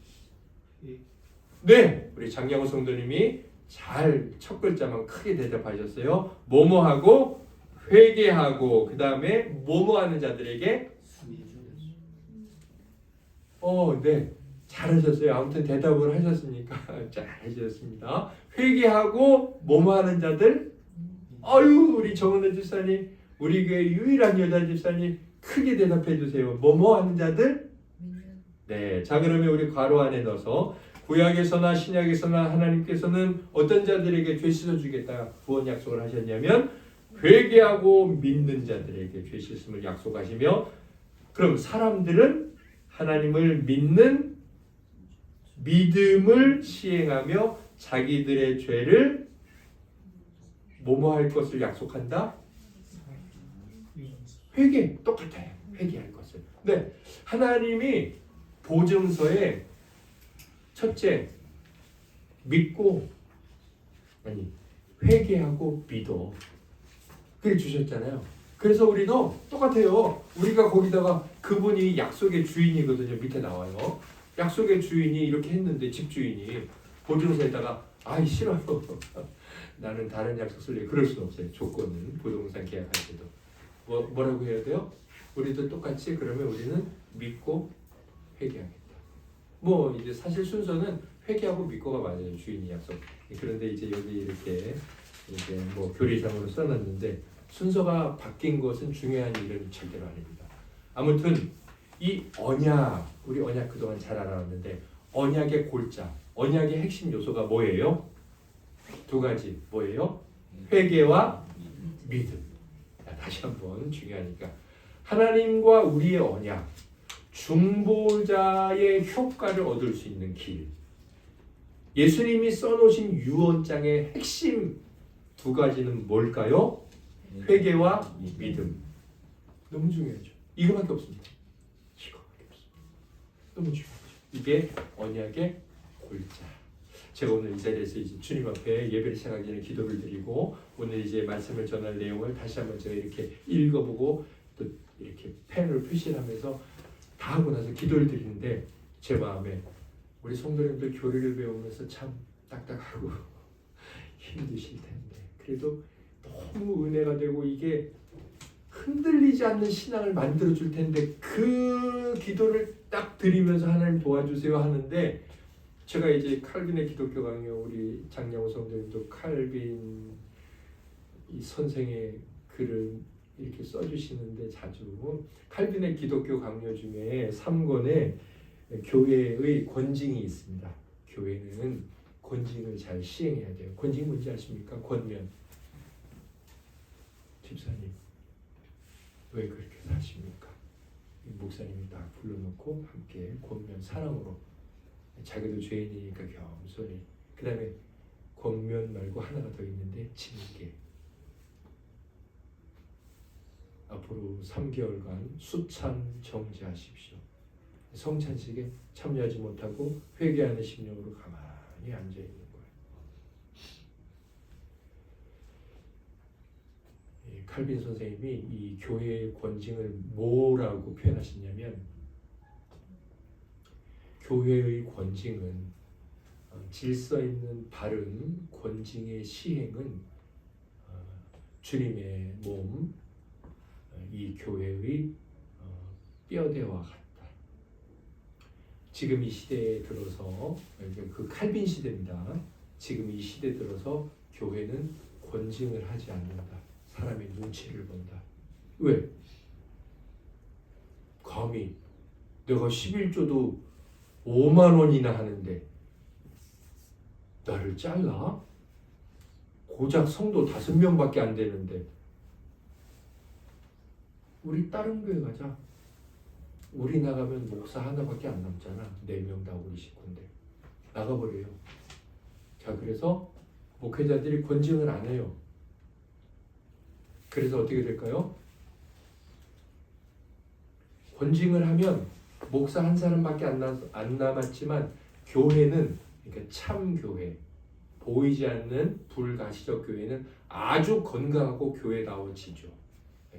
네 우리 장영호 성도님이 잘 첫 글자만 크게 대답하셨어요. 뭐뭐하고 회개하고 그 다음에 뭐뭐하는 자들에게 네 잘하셨어요. 아무튼 대답을 하셨으니까 잘하셨습니다. 회개하고 뭐뭐하는 자들 우리 정은혜 집사님 우리 교회 유일한 여자 집사님 크게 대답해 주세요. 뭐뭐하는 자들 네, 자 그러면 우리 괄호 안에 넣어서 구약에서나 신약에서나 하나님께서는 어떤 자들에게 죄 씻어주겠다 구원 약속을 하셨냐면 회개하고 믿는 자들에게 죄 씻음을 약속하시며 그럼 사람들은 하나님을 믿는 믿음을 시행하며 자기들의 죄를 뭐뭐할 것을 약속한다? 회개 똑같아요. 회개할 것을. 네, 하나님이 보증서에 첫째 믿고 회개하고 믿어 그래 주셨잖아요. 그래서 우리도 똑같아요. 우리가 거기다가 그분이 약속의 주인이거든요. 밑에 나와요. 약속의 주인이 이렇게 했는데 집주인이 보증서에다가 싫어요. 나는 다른 약속 쓸래. 그럴 수는 없어요. 조건은 부동산 계약할 때도 뭐라고 해야 돼요? 우리도 똑같이 그러면 우리는 믿고 회개하겠다. 이제 사실 순서는 회개하고 믿고가 맞아요. 주인이 약속. 그런데 이제 여기 이렇게 이제 교리상으로 써놨는데 순서가 바뀐 것은 중요한 일은 절대로 아닙니다. 아무튼 이 언약, 우리 언약 그동안 잘 알아왔는데 언약의 골자, 언약의 핵심 요소가 뭐예요? 두 가지 뭐예요? 회개와 믿음. 다시 한번 중요하니까 하나님과 우리의 언약, 중보자의 효과를 얻을 수 있는 길. 예수님이 써놓으신 유언장의 핵심 두 가지는 뭘까요? 회개와 믿음. 너무 중요하죠. 이거밖에 없습니다. 이거밖에 없습니다. 너무 중요하죠. 이게 언약의 골자. 제가 오늘 이 자리에서 이제 주님 앞에 예배를 시작하기 전에 기도를 드리고 오늘 이제 말씀을 전할 내용을 다시 한번 제가 이렇게 읽어보고 또 이렇게 펜으로 표시를 하면서 다 하고 나서 기도를 드리는데 제 마음에 우리 성도님들 교리를 배우면서 참 딱딱하고 힘드실 텐데 그래도 너무 은혜가 되고 이게 흔들리지 않는 신앙을 만들어 줄 텐데 그 기도를 딱 드리면서 하나님 도와주세요 하는데 제가 이제 칼빈의 기독교 강요 우리 장영호 성도님도 칼빈 이 선생의 글을 이렇게 써주시는데 자주 칼빈의 기독교 강요 중에 3권에 교회의 권징이 있습니다. 교회는 권징을 잘 시행해야 돼요. 권징 뭔지 아십니까? 권면. 집사님 왜 그렇게 사십니까? 목사님이 딱 불러놓고 함께 권면 사랑으로 자기도 죄인이니까 겸손히 그 다음에 권면 말고 하나가 더 있는데 징계 앞으로 3개월간 수찬 정지하십시오. 성찬식에 참여하지 못하고 회개하는 심령으로 가만히 앉아있는 거예요. 칼빈 선생님이 이 교회의 권징을 뭐라고 표현하셨냐면 교회의 권징은 질서 있는 바른 권징의 시행은 주님의 몸, 이 교회의 뼈대와 같다. 지금 이 시대에 들어서 그 칼빈 시대입니다. 지금 이 시대 들어서 교회는 권징을 하지 않는다. 사람의 눈치를 본다. 왜? 감히 내가 11조도 5만 원이나 하는데 나를 잘라? 고작 성도 5명밖에 안 되는데 우리 다른 교회 가자. 우리 나가면 목사 하나밖에 안 남잖아. 4명 다 우리 식구인데 나가버려요. 자, 그래서 목회자들이 권징을 안 해요. 그래서 어떻게 될까요? 권징을 하면 목사 한 사람밖에 안 남았지만 교회는 그러니까 참 교회, 보이지 않는 불가시적 교회는 아주 건강하고 교회다워지죠.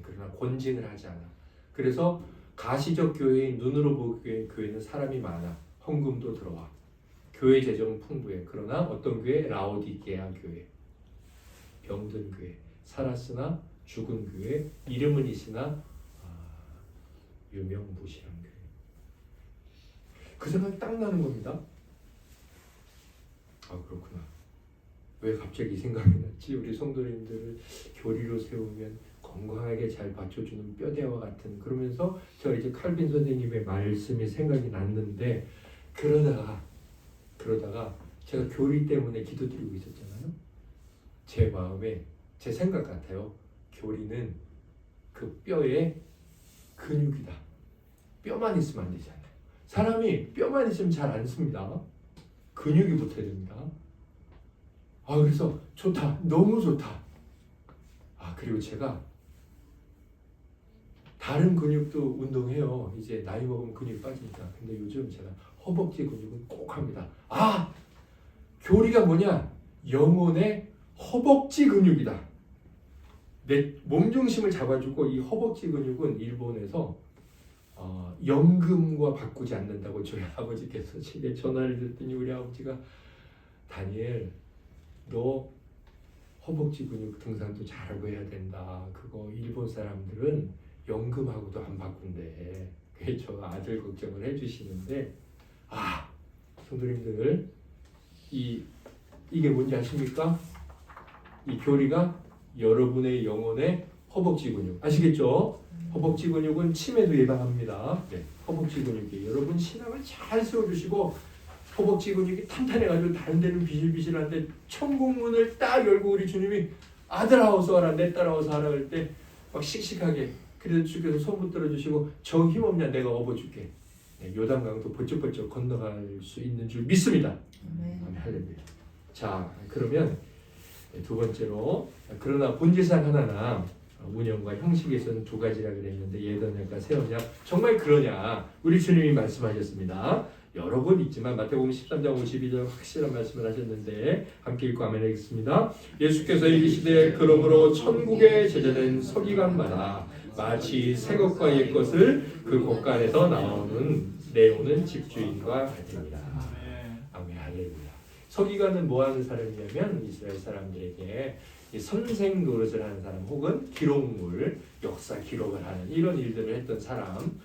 그러나 권징을 하지 않아. 그래서 가시적 교회인 눈으로 보기엔 교회는 사람이 많아. 헌금도 들어와. 교회 재정 풍부해. 그러나 어떤 교회? 라오디게아 교회. 병든 교회. 살았으나 죽은 교회. 이름은 있으나 유명무실한 교회. 그 생각이 딱 나는 겁니다. 아, 그렇구나. 왜 갑자기 이 생각이 났지? 우리 성도님들을 교리로 세우면 건강하게 잘 받쳐주는 뼈대와 같은 그러면서 제가 이제 칼빈 선생님의 말씀이 생각이 났는데 그러다가 제가 교리 때문에 기도드리고 있었잖아요. 제 마음에 제 생각 같아요. 교리는 그 뼈의 근육이다. 뼈만 있으면 안 되잖아요. 사람이 뼈만 있으면 잘 안 씁니다. 근육이 붙어야 됩니다. 아, 그래서 좋다. 너무 좋다. 아, 그리고 제가 다른 근육도 운동해요. 이제 나이 먹으면 근육이 빠지니까. 근데 요즘 제가 허벅지 근육은 꼭 합니다. 아! 교리가 뭐냐? 영혼의 허벅지 근육이다. 내 몸중심을 잡아주고 이 허벅지 근육은 일본에서 연금과 바꾸지 않는다고 저희 아버지께서 제게 전화를 드렸더니 우리 아버지가 다니엘 너 허벅지 근육 등산도 잘하고 해야 된다. 그거 일본 사람들은 연금하고도 안 바꾼대. 그래서 저 아들 걱정을 해주시는데 성도님들 이게 뭔지 아십니까? 이 교리가 여러분의 영혼의 허벅지 근육 아시겠죠? 허벅지 근육은 치매도 예방합니다. 네, 허벅지 근육이 여러분 신앙을 잘 세워주시고 허벅지 근육이 탄탄해가지고 다른 데는 비실비실한데 천국문을 딱 열고 우리 주님이 아들아 어서 와라 내 딸아 어서 와라 할 때 막 씩씩하게 그래서 주께서 손 붙들어 주시고 저 힘없냐 내가 업어줄게. 네, 요단강도 번쩍번쩍 건너갈 수 있는 줄 믿습니다. 아멘. 할렐루야. 자, 그러면 두 번째로 그러나 본질상 하나나 운영과 형식에서는 두 가지라 그랬는데 옛언약과 새언약 정말 그러냐? 우리 주님이 말씀하셨습니다. 여러 곳 있지만 마태복음 13장 52절 확실한 말씀을 하셨는데 함께 읽고 아멘 하겠습니다. 예수께서 이르시되 그러므로 천국에 제자된 서기관마다 마치 새 것과 옛 것을 그 곳간에서 내오는 집주인과 같으니라. 아멘 할렐루야. 서기관은 뭐 하는 사람이냐면 이스라엘 사람들에게 이 선생 노릇을 하는 사람 혹은 기록물, 역사 기록을 하는 이런 일들을 했던 사람,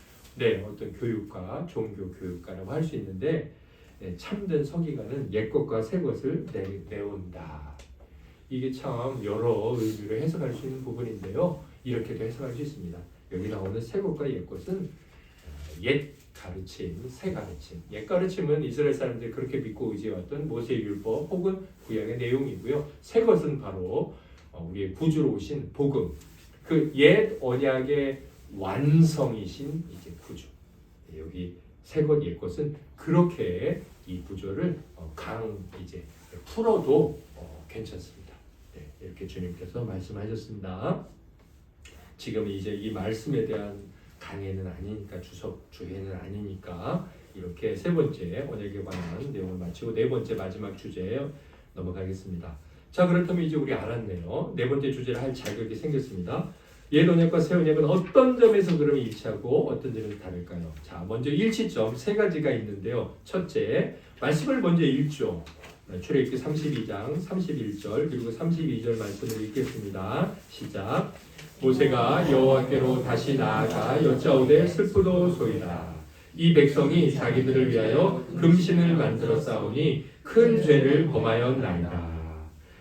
어떤 교육가, 종교 교육가라고 할 수 있는데 참된 서기관은 옛 것과 새 것을 내온다. 이게 참 여러 의미로 해석할 수 있는 부분인데요. 이렇게도 해석할 수 있습니다. 여기 나오는 새 것과 옛 것은 옛 가르침, 새 가르침. 옛 가르침은 이스라엘 사람들이 그렇게 믿고 의지해왔던 모세의 율법 혹은 구약의 내용이고요. 새 것은 바로 우리의 구주로 오신 복음. 그 옛 언약의 완성이신 이제 구주. 여기 새 것, 옛 것은 그렇게 이 구조를 이제 풀어도 괜찮습니다. 이렇게 주님께서 말씀하셨습니다. 지금 이제 이 말씀에 대한 강해는 아니니까 주회는 아니니까 이렇게 세 번째 언약에 관한 내용을 마치고 네 번째 마지막 주제에 넘어가겠습니다. 자, 그렇다면 이제 우리 알았네요. 네 번째 주제를 할 자격이 생겼습니다. 옛 언약과 새 언약은 어떤 점에서 그러면 일치하고 어떤 점에서 다를까요? 자, 먼저 일치점 세 가지가 있는데요. 첫째, 말씀을 먼저 읽죠. 출애굽기 32장 31절 그리고 32절 말씀을 읽겠습니다. 시작. 모세가 여호와께로 다시 나아가 여짜오되 슬프도소이다. 이 백성이 자기들을 위하여 금신을 만들어 싸우니 큰 죄를 범하였나이다.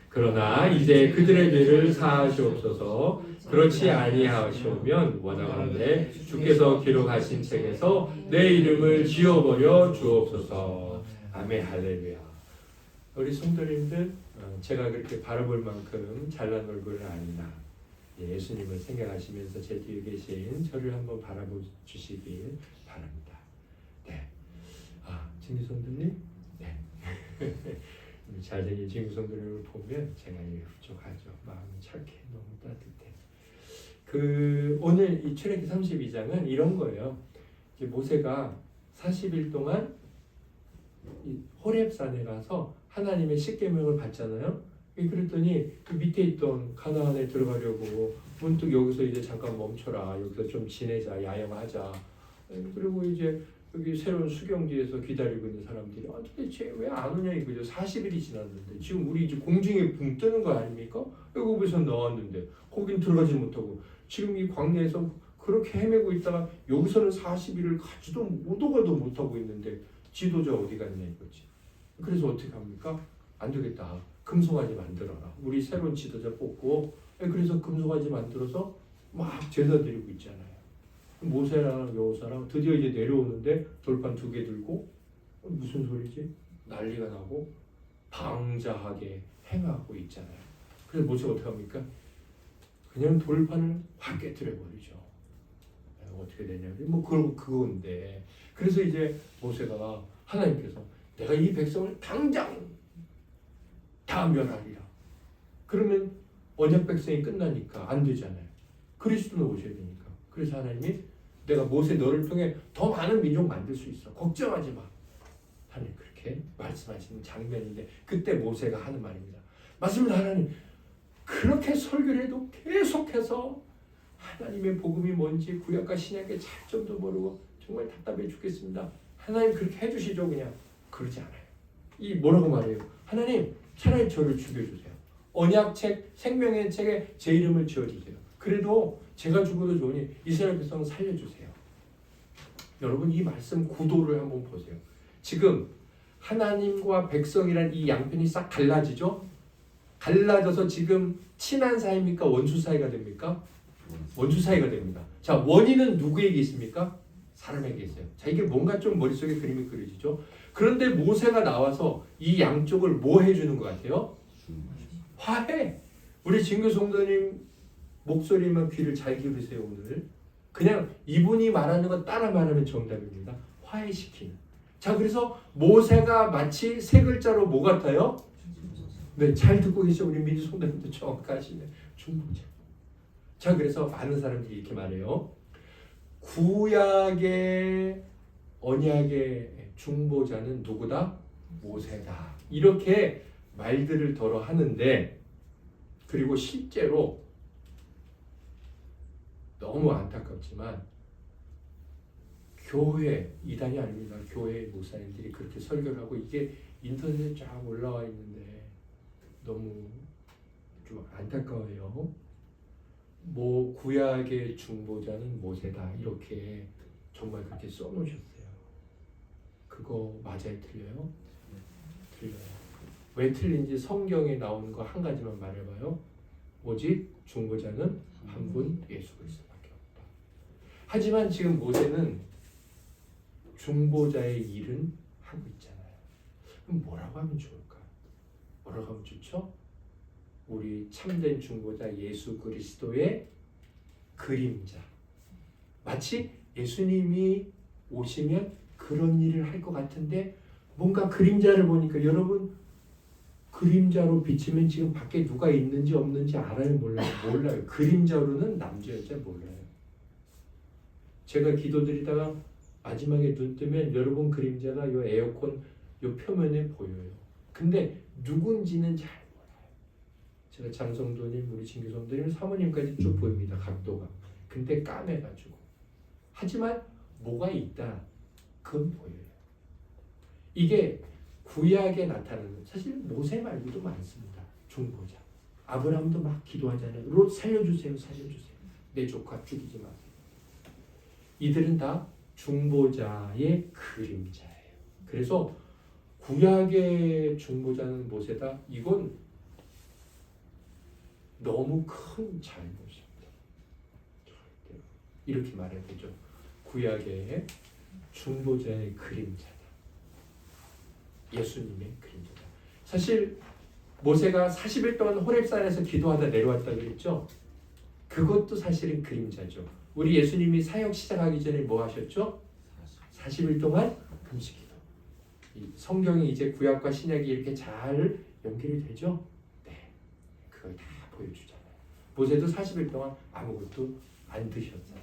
그러나 이제 그들의 죄를 사하시옵소서. 그렇지 아니하시오면 원하건대 주께서 기록하신 책에서 내 이름을 지워버려 주옵소서. 아멘 할렐루야. 우리 성도님들, 제가 그렇게 바라볼 만큼 잘난 얼굴은 아니나 예수님을 생각하시면서 제 뒤에 계신 저를 한번 바라보시길 바랍니다. 네. 진규 성도님, 네. 잘생긴 진규 성도님을 보면 제가 흡족하죠. 마음이 착해, 너무 따뜻해. 오늘 이 출애굽기 32장은 이런 거예요. 이제 모세가 40일 동안 이 호렙산에 가서 하나님의 십계명을 받잖아요. 그랬더니 그 밑에 있던 가나안에 들어가려고 문득 여기서 이제 잠깐 멈춰라. 여기서 좀 지내자, 야영하자. 그리고 이제 여기 새로운 수경지에서 기다리고 있는 사람들이 도대체 왜 안 오냐 이거죠. 40일이 지났는데 지금 우리 이제 공중에 붕 뜨는 거 아닙니까? 여기서 나왔는데 거긴 들어가지 못하고 지금 이 광야에서 그렇게 헤매고 있다가 여기서는 40일을 가지도 오도가도 못하고 있는데 지도자 어디 갔냐 이거지. 그래서 어떻게 합니까? 안 되겠다. 금송아지 만들어라. 우리 새로운 지도자 뽑고 그래서 금송아지 만들어서 막 제사 드리고 있잖아요. 모세랑 여호사랑 드디어 이제 내려오는데 돌판 2개 들고 무슨 소리지? 난리가 나고 방자하게 행하고 있잖아요. 그래서 모세가 어떻게 합니까? 그냥 돌판을 확 깨뜨려 버리죠. 어떻게 되냐면 그건데 그래서 이제 모세가 하나님께서 내가 이 백성을 당장 다 멸하리라. 그러면 언약 백성이 끝나니까 안 되잖아요. 그리스도는 오셔야 되니까. 그래서 하나님이 내가 모세 너를 통해 더 많은 민족 만들 수 있어. 걱정하지 마. 하나님 그렇게 말씀하시는 장면인데 그때 모세가 하는 말입니다. 맞습니다. 하나님 그렇게 설교를 해도 계속해서 하나님의 복음이 뭔지 구약과 신약의 차이점도 모르고 정말 답답해 죽겠습니다. 하나님 그렇게 해주시죠. 그냥 그러지 않아요. 이 뭐라고 말해요? 하나님 차라리 저를 죽여주세요. 언약책 생명의 책에 제 이름을 지어주세요. 그래도 제가 죽어도 좋으니 이스라엘 백성을 살려주세요. 여러분 이 말씀 구도를 한번 보세요. 지금 하나님과 백성이란 이 양편이 싹 갈라지죠? 갈라져서 지금 친한 사이입니까? 원수 사이가 됩니까? 원수 사이가 됩니다. 자, 원인은 누구에게 있습니까? 사람에게 있어요. 자, 이게 뭔가 좀 머릿속에 그림이 그려지죠? 그런데 모세가 나와서 이 양쪽을 뭐 해주는 것 같아요? 화해. 우리 진규 성도님 목소리만 귀를 잘 기울이세요. 오늘 그냥 이분이 말하는 거 따라 말하면 정답입니다. 화해시키는. 자, 그래서 모세가 마치 세 글자로 뭐 같아요? 네, 잘 듣고 계시죠? 우리 민주 성도님도 정확하시네. 중보자. 자, 그래서 많은 사람들이 이렇게 말해요. 구약의 언약의 중보자는 누구다? 모세다. 이렇게 말들을 더러 하는데, 그리고 실제로 너무 안타깝지만 교회, 이단이 아닙니다. 교회 목사님들이 그렇게 설교를 하고, 이게 인터넷에 쫙 올라와 있는데 너무 좀 안타까워요. 뭐 구약의 중보자는 모세다, 이렇게 정말 그렇게 써놓으셨어요. 그거 맞아요? 틀려요? 틀려요. 왜 틀린지 성경에 나오는 거 한 가지만 말해봐요. 오직 중보자는 한 분, 예수 그리스도밖에 없다. 하지만 지금 모세는 중보자의 일은 하고 있잖아요. 그럼 뭐라고 하면 좋을까? 뭐라고 하면 좋죠? 우리 참된 중보자 예수 그리스도의 그림자. 마치 예수님이 오시면 그런 일을 할 것 같은데, 뭔가 그림자를 보니까, 여러분 그림자로 비치면 지금 밖에 누가 있는지 없는지 알아요? 몰라요? 몰라요. 그림자로는 남자 여자 몰라요. 제가 기도드리다가 마지막에 눈 뜨면 여러분 그림자가 요 에어컨 요 표면에 보여요. 근데 누군지는 잘 몰라요. 제가 장성도님, 우리 진교성도님, 사모님까지 쭉 보입니다. 각도가. 근데 까매가지고. 하지만 뭐가 있다, 그건 보여요. 이게 구약에 나타나는, 사실 모세 말고도 많습니다. 중보자. 아브라함도 막 기도하잖아요. 롯 살려주세요, 살려주세요. 내 조카 죽이지 마세요. 이들은 다 중보자의 그림자예요. 그래서 구약의 중보자는 모세다, 이건 너무 큰 잘못입니다. 이렇게 말해야 되죠. 구약의 중보자의 그림자다. 예수님의 그림자다. 사실 모세가 40일 동안 호렙산에서 기도하다 내려왔다 그랬죠. 그것도 사실은 그림자죠. 우리 예수님이 사역 시작하기 전에 뭐 하셨죠? 40일 동안 금식기도. 이 성경이 이제 구약과 신약이 이렇게 잘 연결이 되죠? 네, 그걸 다 보여주잖아요. 모세도 40일 동안 아무것도 안 드셨어요.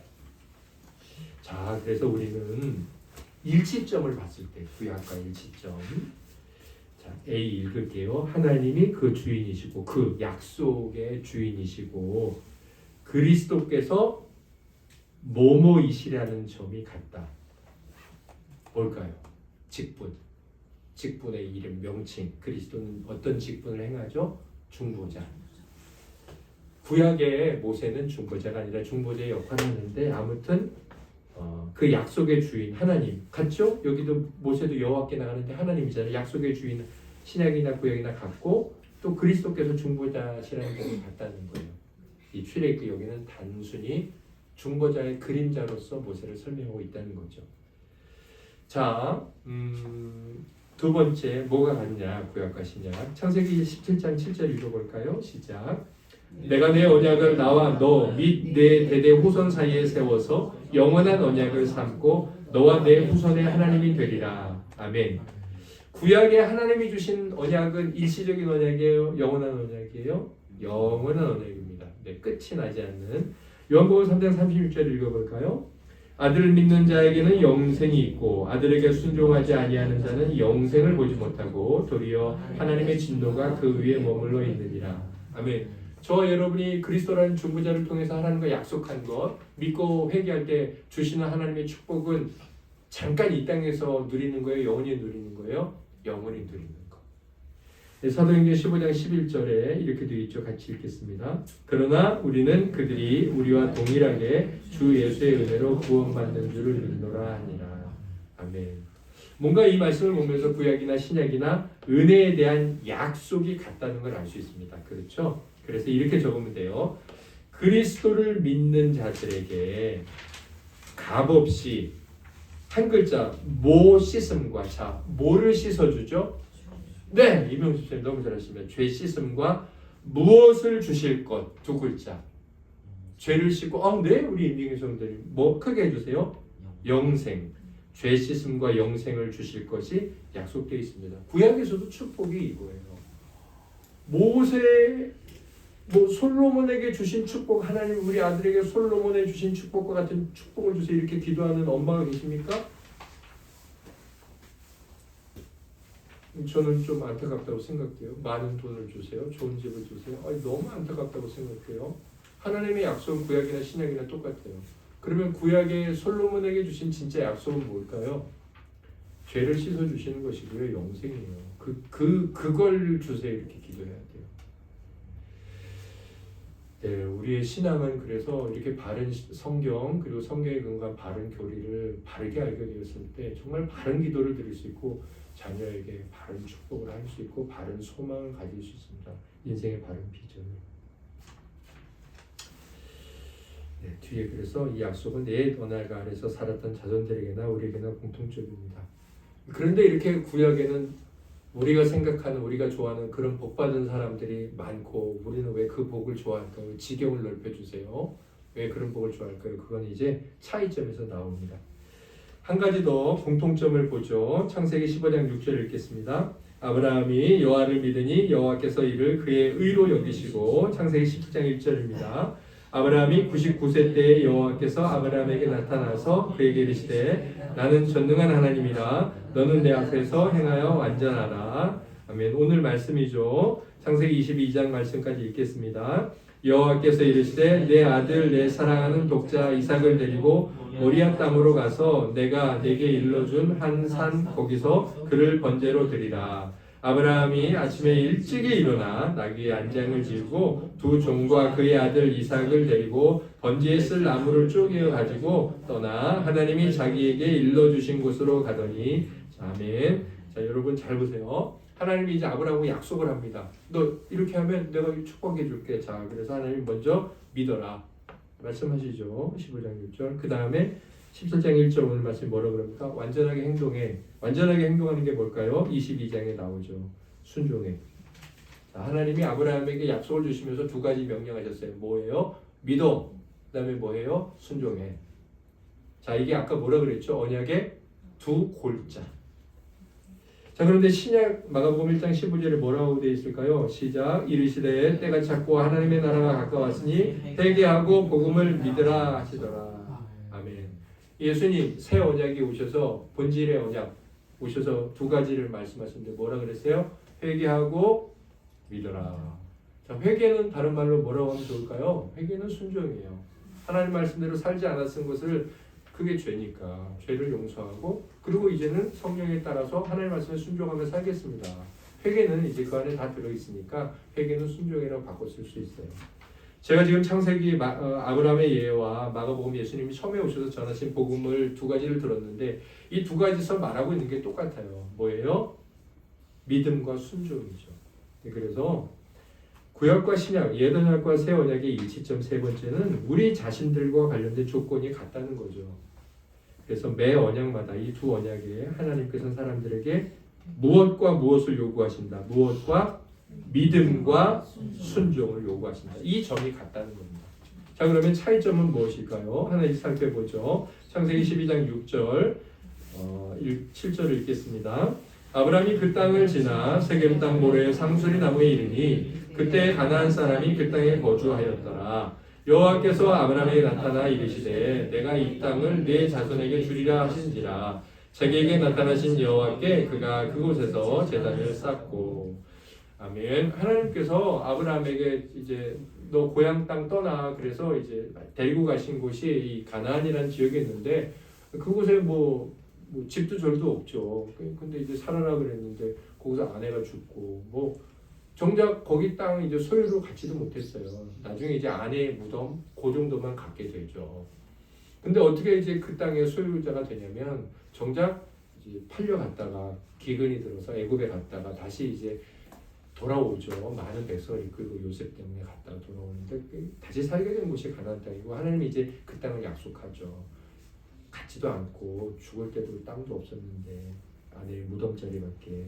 자, 그래서 우리는 일치점을 봤을 때, 구약과 일치점. 자, A 읽을게요. 하나님이 그 주인이시고, 그 약속의 주인이시고, 그리스도께서 뭐뭐이시라는 점이 같다. 뭘까요? 직분. 직분의 이름, 명칭. 그리스도는 어떤 직분을 행하죠? 중보자. 구약의 모세는 중보자가 아니라 중보자의 역할을 하는데, 아무튼 그 약속의 주인 하나님 같죠? 여기도 모세도 여호와께 나가는데 하나님이잖아요. 약속의 주인 신약이나 구약이나 같고, 또 그리스도께서 중보자시라는 점이 같다는 거예요. 이 출애굽기 여기는 단순히 중보자의 그림자로서 모세를 설명하고 있다는 거죠. 자, 두 번째 뭐가 같냐? 구약과 신약. 창세기 17장 7절 읽어볼까요? 시작. 내가 내 언약을 나와 너 및 내 대대 후손 사이에 세워서 영원한 언약을 삼고 너와 내 후손의 하나님이 되리라. 아멘. 구약에 하나님이 주신 언약은 일시적인 언약이에요? 영원한 언약이에요? 영원한 언약입니다. 네, 끝이 나지 않는. 요한복음 3장 36절 읽어볼까요? 아들을 믿는 자에게는 영생이 있고 아들에게 순종하지 아니하는 자는 영생을 보지 못하고 도리어 하나님의 진노가 그 위에 머물러 있느니라. 아멘. 저와 여러분이 그리스도라는 중보자를 통해서 하나님과 약속한 것 믿고 회개할 때 주시는 하나님의 축복은 잠깐 이 땅에서 누리는 거예요? 영원히 누리는 거예요? 영원히 누리는 거. 사도행전 15장 11절에 이렇게 되어 있죠. 같이 읽겠습니다. 그러나 우리는 그들이 우리와 동일하게 주 예수의 은혜로 구원받는 줄을 믿노라 하니라. 아멘. 뭔가 이 말씀을 보면서 구약이나 신약이나 은혜에 대한 약속이 같다는 걸 알 수 있습니다. 그렇죠? 그래서 이렇게 적으면 돼요. 그리스도를 믿는 자들에게 값없이 한 글자 뭐 씻음과, 자 뭐를 씻어주죠? 네, 이명수 선생님 너무 잘하십니다. 죄 씻음과 무엇을 주실 것, 두 글자. 죄를 씻고, 네, 우리 임민규 성도님 뭐 크게 해주세요. 영생. 죄 씻음과 영생을 주실 것이 약속되어 있습니다. 구약에서도 축복이 이거예요. 모세, 솔로몬에게 주신 축복, 하나님 우리 아들에게 솔로몬에 주신 축복과 같은 축복을 주세요, 이렇게 기도하는 엄마가 계십니까? 저는 좀 안타깝다고 생각돼요. 많은 돈을 주세요. 좋은 집을 주세요. 아니, 너무 안타깝다고 생각해요. 하나님의 약속은 구약이나 신약이나 똑같아요. 그러면 구약의 솔로몬에게 주신 진짜 약속은 뭘까요? 죄를 씻어 주시는 것이고요. 영생이에요. 그걸 주세요. 이렇게 기도해야 돼요. 네, 우리의 신앙은 그래서 이렇게 바른 성경 그리고 성경에 근거한 바른 교리를 바르게 알게 되었을 때 정말 바른 기도를 드릴 수 있고 자녀에게 바른 축복을 할 수 있고 바른 소망을 가질 수 있습니다. 인생의 바른 비전을. 네, 뒤에 그래서 이 약속은 내 언약가 안에서 살았던 자손들에게나 우리에게나 공통적입니다. 그런데 이렇게 구약에는 우리가 생각하는 우리가 좋아하는 그런 복받은 사람들이 많고 우리는 왜 그 복을 좋아할까요? 지경을 넓혀주세요. 왜 그런 복을 좋아할까요? 그건 이제 차이점에서 나옵니다. 한 가지 더 공통점을 보죠. 창세기 15장 6절 읽겠습니다. 아브라함이 여호와를 믿으니 여호와께서 이를 그의 의로 여기시고 창세기 17장 1절입니다. 아브라함이 99세 때에 여호와께서 아브라함에게 나타나서 그에게 이르시되 나는 전능한 하나님이라 너는 내 앞에서 행하여 완전하라. 아멘. 오늘 말씀이죠. 창세기 22장 말씀까지 읽겠습니다. 여호와께서 이르시되 내 아들 내 사랑하는 독자 이삭을 데리고 모리아 땅으로 가서 내가 네게 일러준 한 산 거기서 그를 번제로 드리라. 아브라함이 아침에 일찍이 일어나 나귀의 안장을 지우고 두 종과 그의 아들 이삭을 데리고 번제에 쓸 나무를 쪼개어 가지고 떠나 하나님이 자기에게 일러주신 곳으로 가더니 아멘. 자, 여러분 잘 보세요. 하나님이 이제 아브라함하고 약속을 합니다. 너 이렇게 하면 내가 축복해 줄게. 자, 그래서 하나님 먼저 믿어라 말씀하시죠. 15장 6절. 그 다음에 17장 1절 오늘 말씀 뭐라 그럽니까? 완전하게 행동해. 완전하게 행동하는 게 뭘까요? 22장에 나오죠. 순종해. 자, 하나님이 아브라함에게 약속을 주시면서 두 가지 명령하셨어요. 뭐예요? 믿어. 그 다음에 뭐예요? 순종해. 자, 이게 아까 뭐라 그랬죠? 언약의 두 골자. 자, 그런데 신약 마가복음 1장 15절에 뭐라고 되어 있을까요? 시작. 이르시되 때가 찼고 하나님의 나라가 가까웠으니 회개하고 복음을 믿으라 하시더라. 아멘. 예수님 새 언약이 오셔서 본질의 언약 오셔서 두 가지를 말씀하셨는데 뭐라 그랬어요? 회개하고 믿어라. 자, 회개는 다른 말로 뭐라고 하면 좋을까요? 회개는 순종이에요. 하나님 말씀대로 살지 않았은 것을 그게 죄니까 죄를 용서하고 그리고 이제는 성령에 따라서 하나님 말씀에 순종하며 살겠습니다. 회개는 이제 그 안에 다 들어있으니까 회개는 순종이라고 바꿔 쓸 수 있어요. 제가 지금 창세기 아브라함의 예와 마가복음 예수님이 처음에 오셔서 전하신 복음을 두 가지를 들었는데 이 두 가지서 말하고 있는 게 똑같아요. 뭐예요? 믿음과 순종이죠. 그래서 구약과 신약, 옛 언약과 새 언약의 일치점 세 번째는 우리 자신들과 관련된 조건이 같다는 거죠. 그래서 매 언약마다 이 두 언약에 하나님께서는 사람들에게 무엇과 무엇을 요구하신다. 무엇과 믿음과 순종을 요구하신다. 이 점이 같다는 겁니다. 자, 그러면 차이점은 무엇일까요? 하나씩 살펴보죠. 창세기 12장 6절 7절을 읽겠습니다. 아브라함이 그 땅을 지나 세겜 땅 모래의 상수리 나무에 이르니 그때 가나안 사람이 그 땅에 거주하였더라. 여호와께서 아브라함에게 나타나 이르시되 내가 이 땅을 네 자손에게 주리라 하신지라. 자기에게 나타나신 여호와께 그가 그곳에서 제단을 쌓고. 아멘. 하나님께서 아브라함에게 이제 너 고향 땅 떠나 그래서 이제 데리고 가신 곳이 이 가나안이라는 지역이 있는데 그곳에 뭐 집도 절도 없죠. 근데 이제 살아라 그랬는데 거기서 아내가 죽고 뭐 정작 거기 땅 이제 소유로 갖지도 못했어요. 나중에 이제 아내의 무덤 그 정도만 갖게 되죠. 근데 어떻게 이제 그 땅의 소유자가 되냐면 정작 이제 팔려갔다가 기근이 들어서 애굽에 갔다가 다시 이제 돌아오죠. 많은 백성을 이끌고 요셉 때문에 갔다가 돌아오는데 다시 살게 된 곳이 가나안 땅이고 하나님이 이제 그 땅을 약속하죠. 갖지도 않고 죽을 때도 땅도 없었는데 아내의 무덤자리밖에.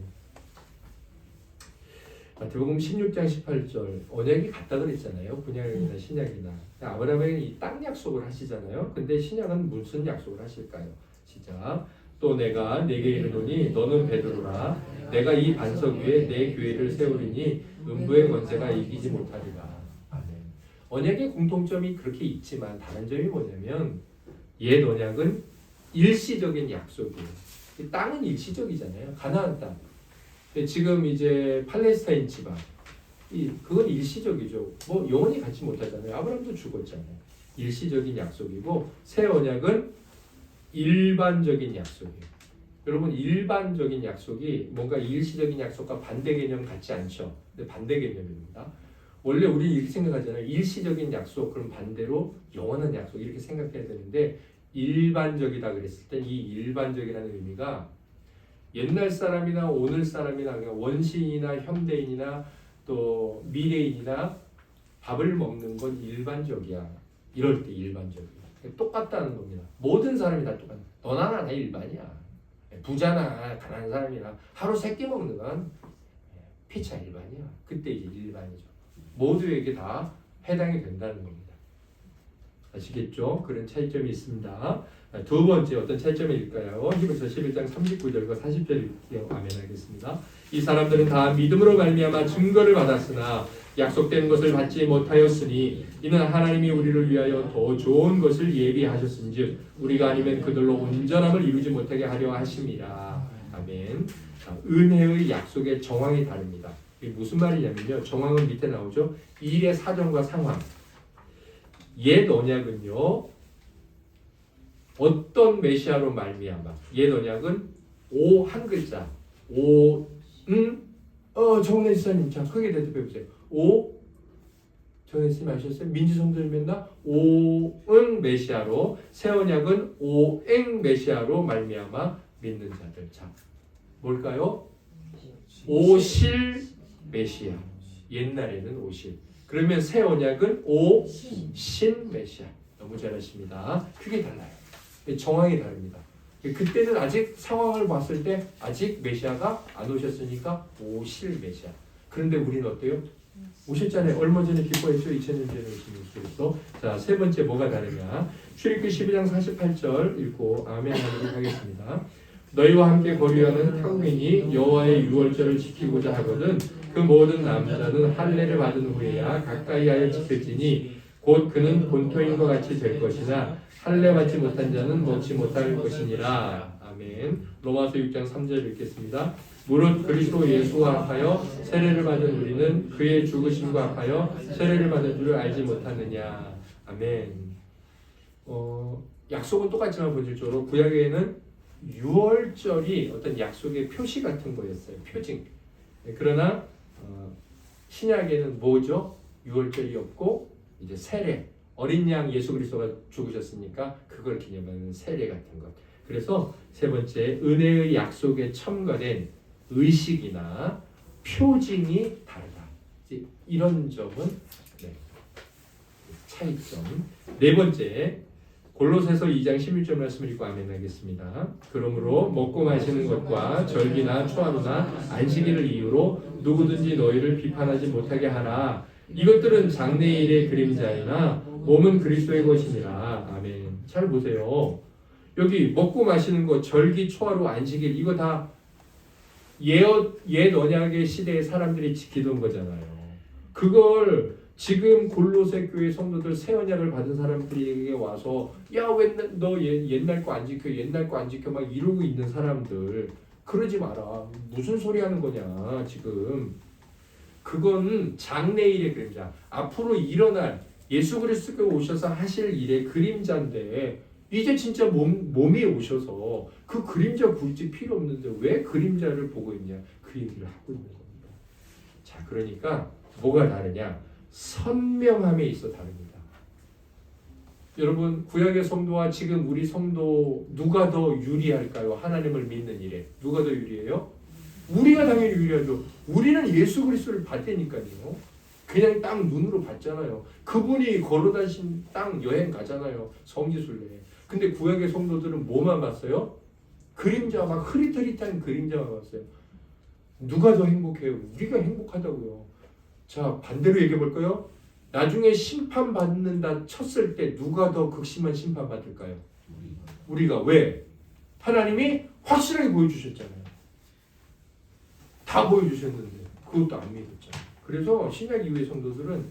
마태복음 16장 18절 언약이 같다 그랬잖아요. 구약이나 신약이나. 아브라함에게 이 땅 약속을 하시잖아요. 근데 신약은 무슨 약속을 하실까요? 시작. 또 내가 네게 이르노니 너는 베드로라. 내가 이 반석 위에 내 교회를 세우리니 음부의 권세가 이기지 못하리라. 아멘. 언약의 공통점이 그렇게 있지만 다른 점이 뭐냐면 옛 언약은 일시적인 약속이에요. 이 땅은 일시적이잖아요. 가나안 땅. 지금 이제 팔레스타인 지방 그건 일시적이죠. 뭐 영원히 갖지 못하잖아요. 아브라함도 죽었잖아요. 일시적인 약속이고 새 언약은 일반적인 약속이에요. 여러분 일반적인 약속이 뭔가 일시적인 약속과 반대 개념 같지 않죠. 근데 반대 개념입니다. 원래 우리 이렇게 생각하잖아요. 일시적인 약속 그럼 반대로 영원한 약속 이렇게 생각해야 되는데 일반적이다 그랬을 때 이 일반적이라는 의미가 옛날 사람이나 오늘 사람이나 그러니까 원시인이나 현대인이나 또 미래인이나 밥을 먹는 건 일반적이야. 이럴 때 일반적이야. 똑같다는 겁니다. 모든 사람이 다 똑같아. 너나 나나 일반이야. 부자나 가난한 사람이나 하루 3끼 먹는 건 피차 일반이야. 그때 이제 일반이죠. 모두에게 다 해당이 된다는 겁니다. 아시겠죠? 그런 차이점이 있습니다. 두 번째 어떤 차이점일까요? 히브리서 11장 39절과 40절 읽게요. 아멘 하겠습니다. 이 사람들은 다 믿음으로 말미암아 증거를 받았으나 약속된 것을 받지 못하였으니 이는 하나님이 우리를 위하여 더 좋은 것을 예비하셨은즉 우리가 아니면 그들로 온전함을 이루지 못하게 하려 하심이라. 아멘. 은혜의 약속의 정황이 다릅니다. 이게 무슨 말이냐면요. 정황은 밑에 나오죠. 일의 사정과 상황. 옛 언약은요. 어떤 메시아로 말미암아. 옛 언약은 오 한 글자. 정은혜 지사님 자 크게 대답해 보세요. 정은혜 지사님 아셨어요? 민지성전이면나 오응 메시아로 새 언약은 오eng 메시아로 말미암아 믿는 자들. 자 뭘까요? 오실 메시아. 옛날에는 오실. 그러면 새 언약은 오신 메시아. 너무 잘하십니다. 크게 달라요. 정황이 다릅니다. 그때는 아직 상황을 봤을 때 아직 메시아가 안 오셨으니까 오실 메시아. 그런데 우리는 어때요? 오셨잖아요. 얼마 전에 기뻐했죠. 2000년 전에 오신 예수께서. 자, 세 번째 뭐가 다르냐? 출애굽기 12장 48절 읽고 아멘 하도록 하겠습니다. 너희와 함께 거류하는 타국인이 여호와의 유월절을 지키고자 하거든 그 모든 남자는 할례를 받은 후에야 가까이하여 지킬지니 곧 그는 본토인과 같이 될 것이나 할례 받지 못한 자는 먹지 못할 것이니라. 아멘. 로마서 6장 3절 읽겠습니다. 무릇 그리스도 예수와 합하여 세례를 받은 우리는 그의 죽으심과 합하여 세례를 받은 줄을 알지 못하느냐. 아멘. 약속은 똑같지만 본질적으로 구약에는 유월절이 어떤 약속의 표시 같은 거였어요. 표징. 그러나 신약에는 뭐죠? 유월절이 없고 이제 세례. 어린 양 예수 그리스도가 죽으셨으니까 그걸 기념하는 세례 같은 것. 그래서 세 번째 은혜의 약속에 첨가된 의식이나 표징이 다르다. 이제 이런 점은 차이점. 네 번째 골로새서 2장 16절 말씀을 읽고 아멘 하겠습니다. 그러므로 먹고 마시는 것과 절기나 초하루나 안식일을 이유로 누구든지 너희를 비판하지 못하게 하라. 이것들은 장래일의 그림자이나 몸은 그리스도의 것이니라. 아멘. 잘 보세요. 여기 먹고 마시는 것, 절기, 초하루, 안식일 이거 다 옛 언약의 시대의 사람들이 지키던 거잖아요. 그걸 지금 골로새 교회 성도들 새 언약을 받은 사람들에게 와서 야 왜 너 옛날 거 안 지켜 옛날 거 안 지켜 막 이러고 있는 사람들 그러지 마라. 무슨 소리 하는 거냐 지금. 그건 장래일의 그림자. 앞으로 일어날 예수 그리스도가 오셔서 하실 일의 그림자인데 이제 진짜 몸이 오셔서 그 그림자 굳이 필요 없는데 왜 그림자를 보고 있냐 그 얘기를 하고 있는 겁니다. 자 그러니까 뭐가 다르냐 선명함에 있어 다릅니다. 여러분 구약의 성도와 지금 우리 성도 누가 더 유리할까요? 하나님을 믿는 일에 누가 더 유리해요? 우리가 당연히 유리하죠. 우리는 예수 그리스도를 봤다니까요. 그냥 땅 눈으로 봤잖아요. 그분이 걸어다신 땅 여행 가잖아요. 성지순례. 근데 구약의 성도들은 뭐만 봤어요? 그림자 막 흐릿흐릿한 그림자만 봤어요. 누가 더 행복해요? 우리가 행복하다고요. 자 반대로 얘기해 볼까요? 나중에 심판받는다 쳤을 때 누가 더 극심한 심판받을까요? 우리가. 왜? 하나님이 확실하게 보여주셨잖아요. 다 보여주셨는데 그것도 안 믿었잖아요. 그래서 신약 이후의 성도들은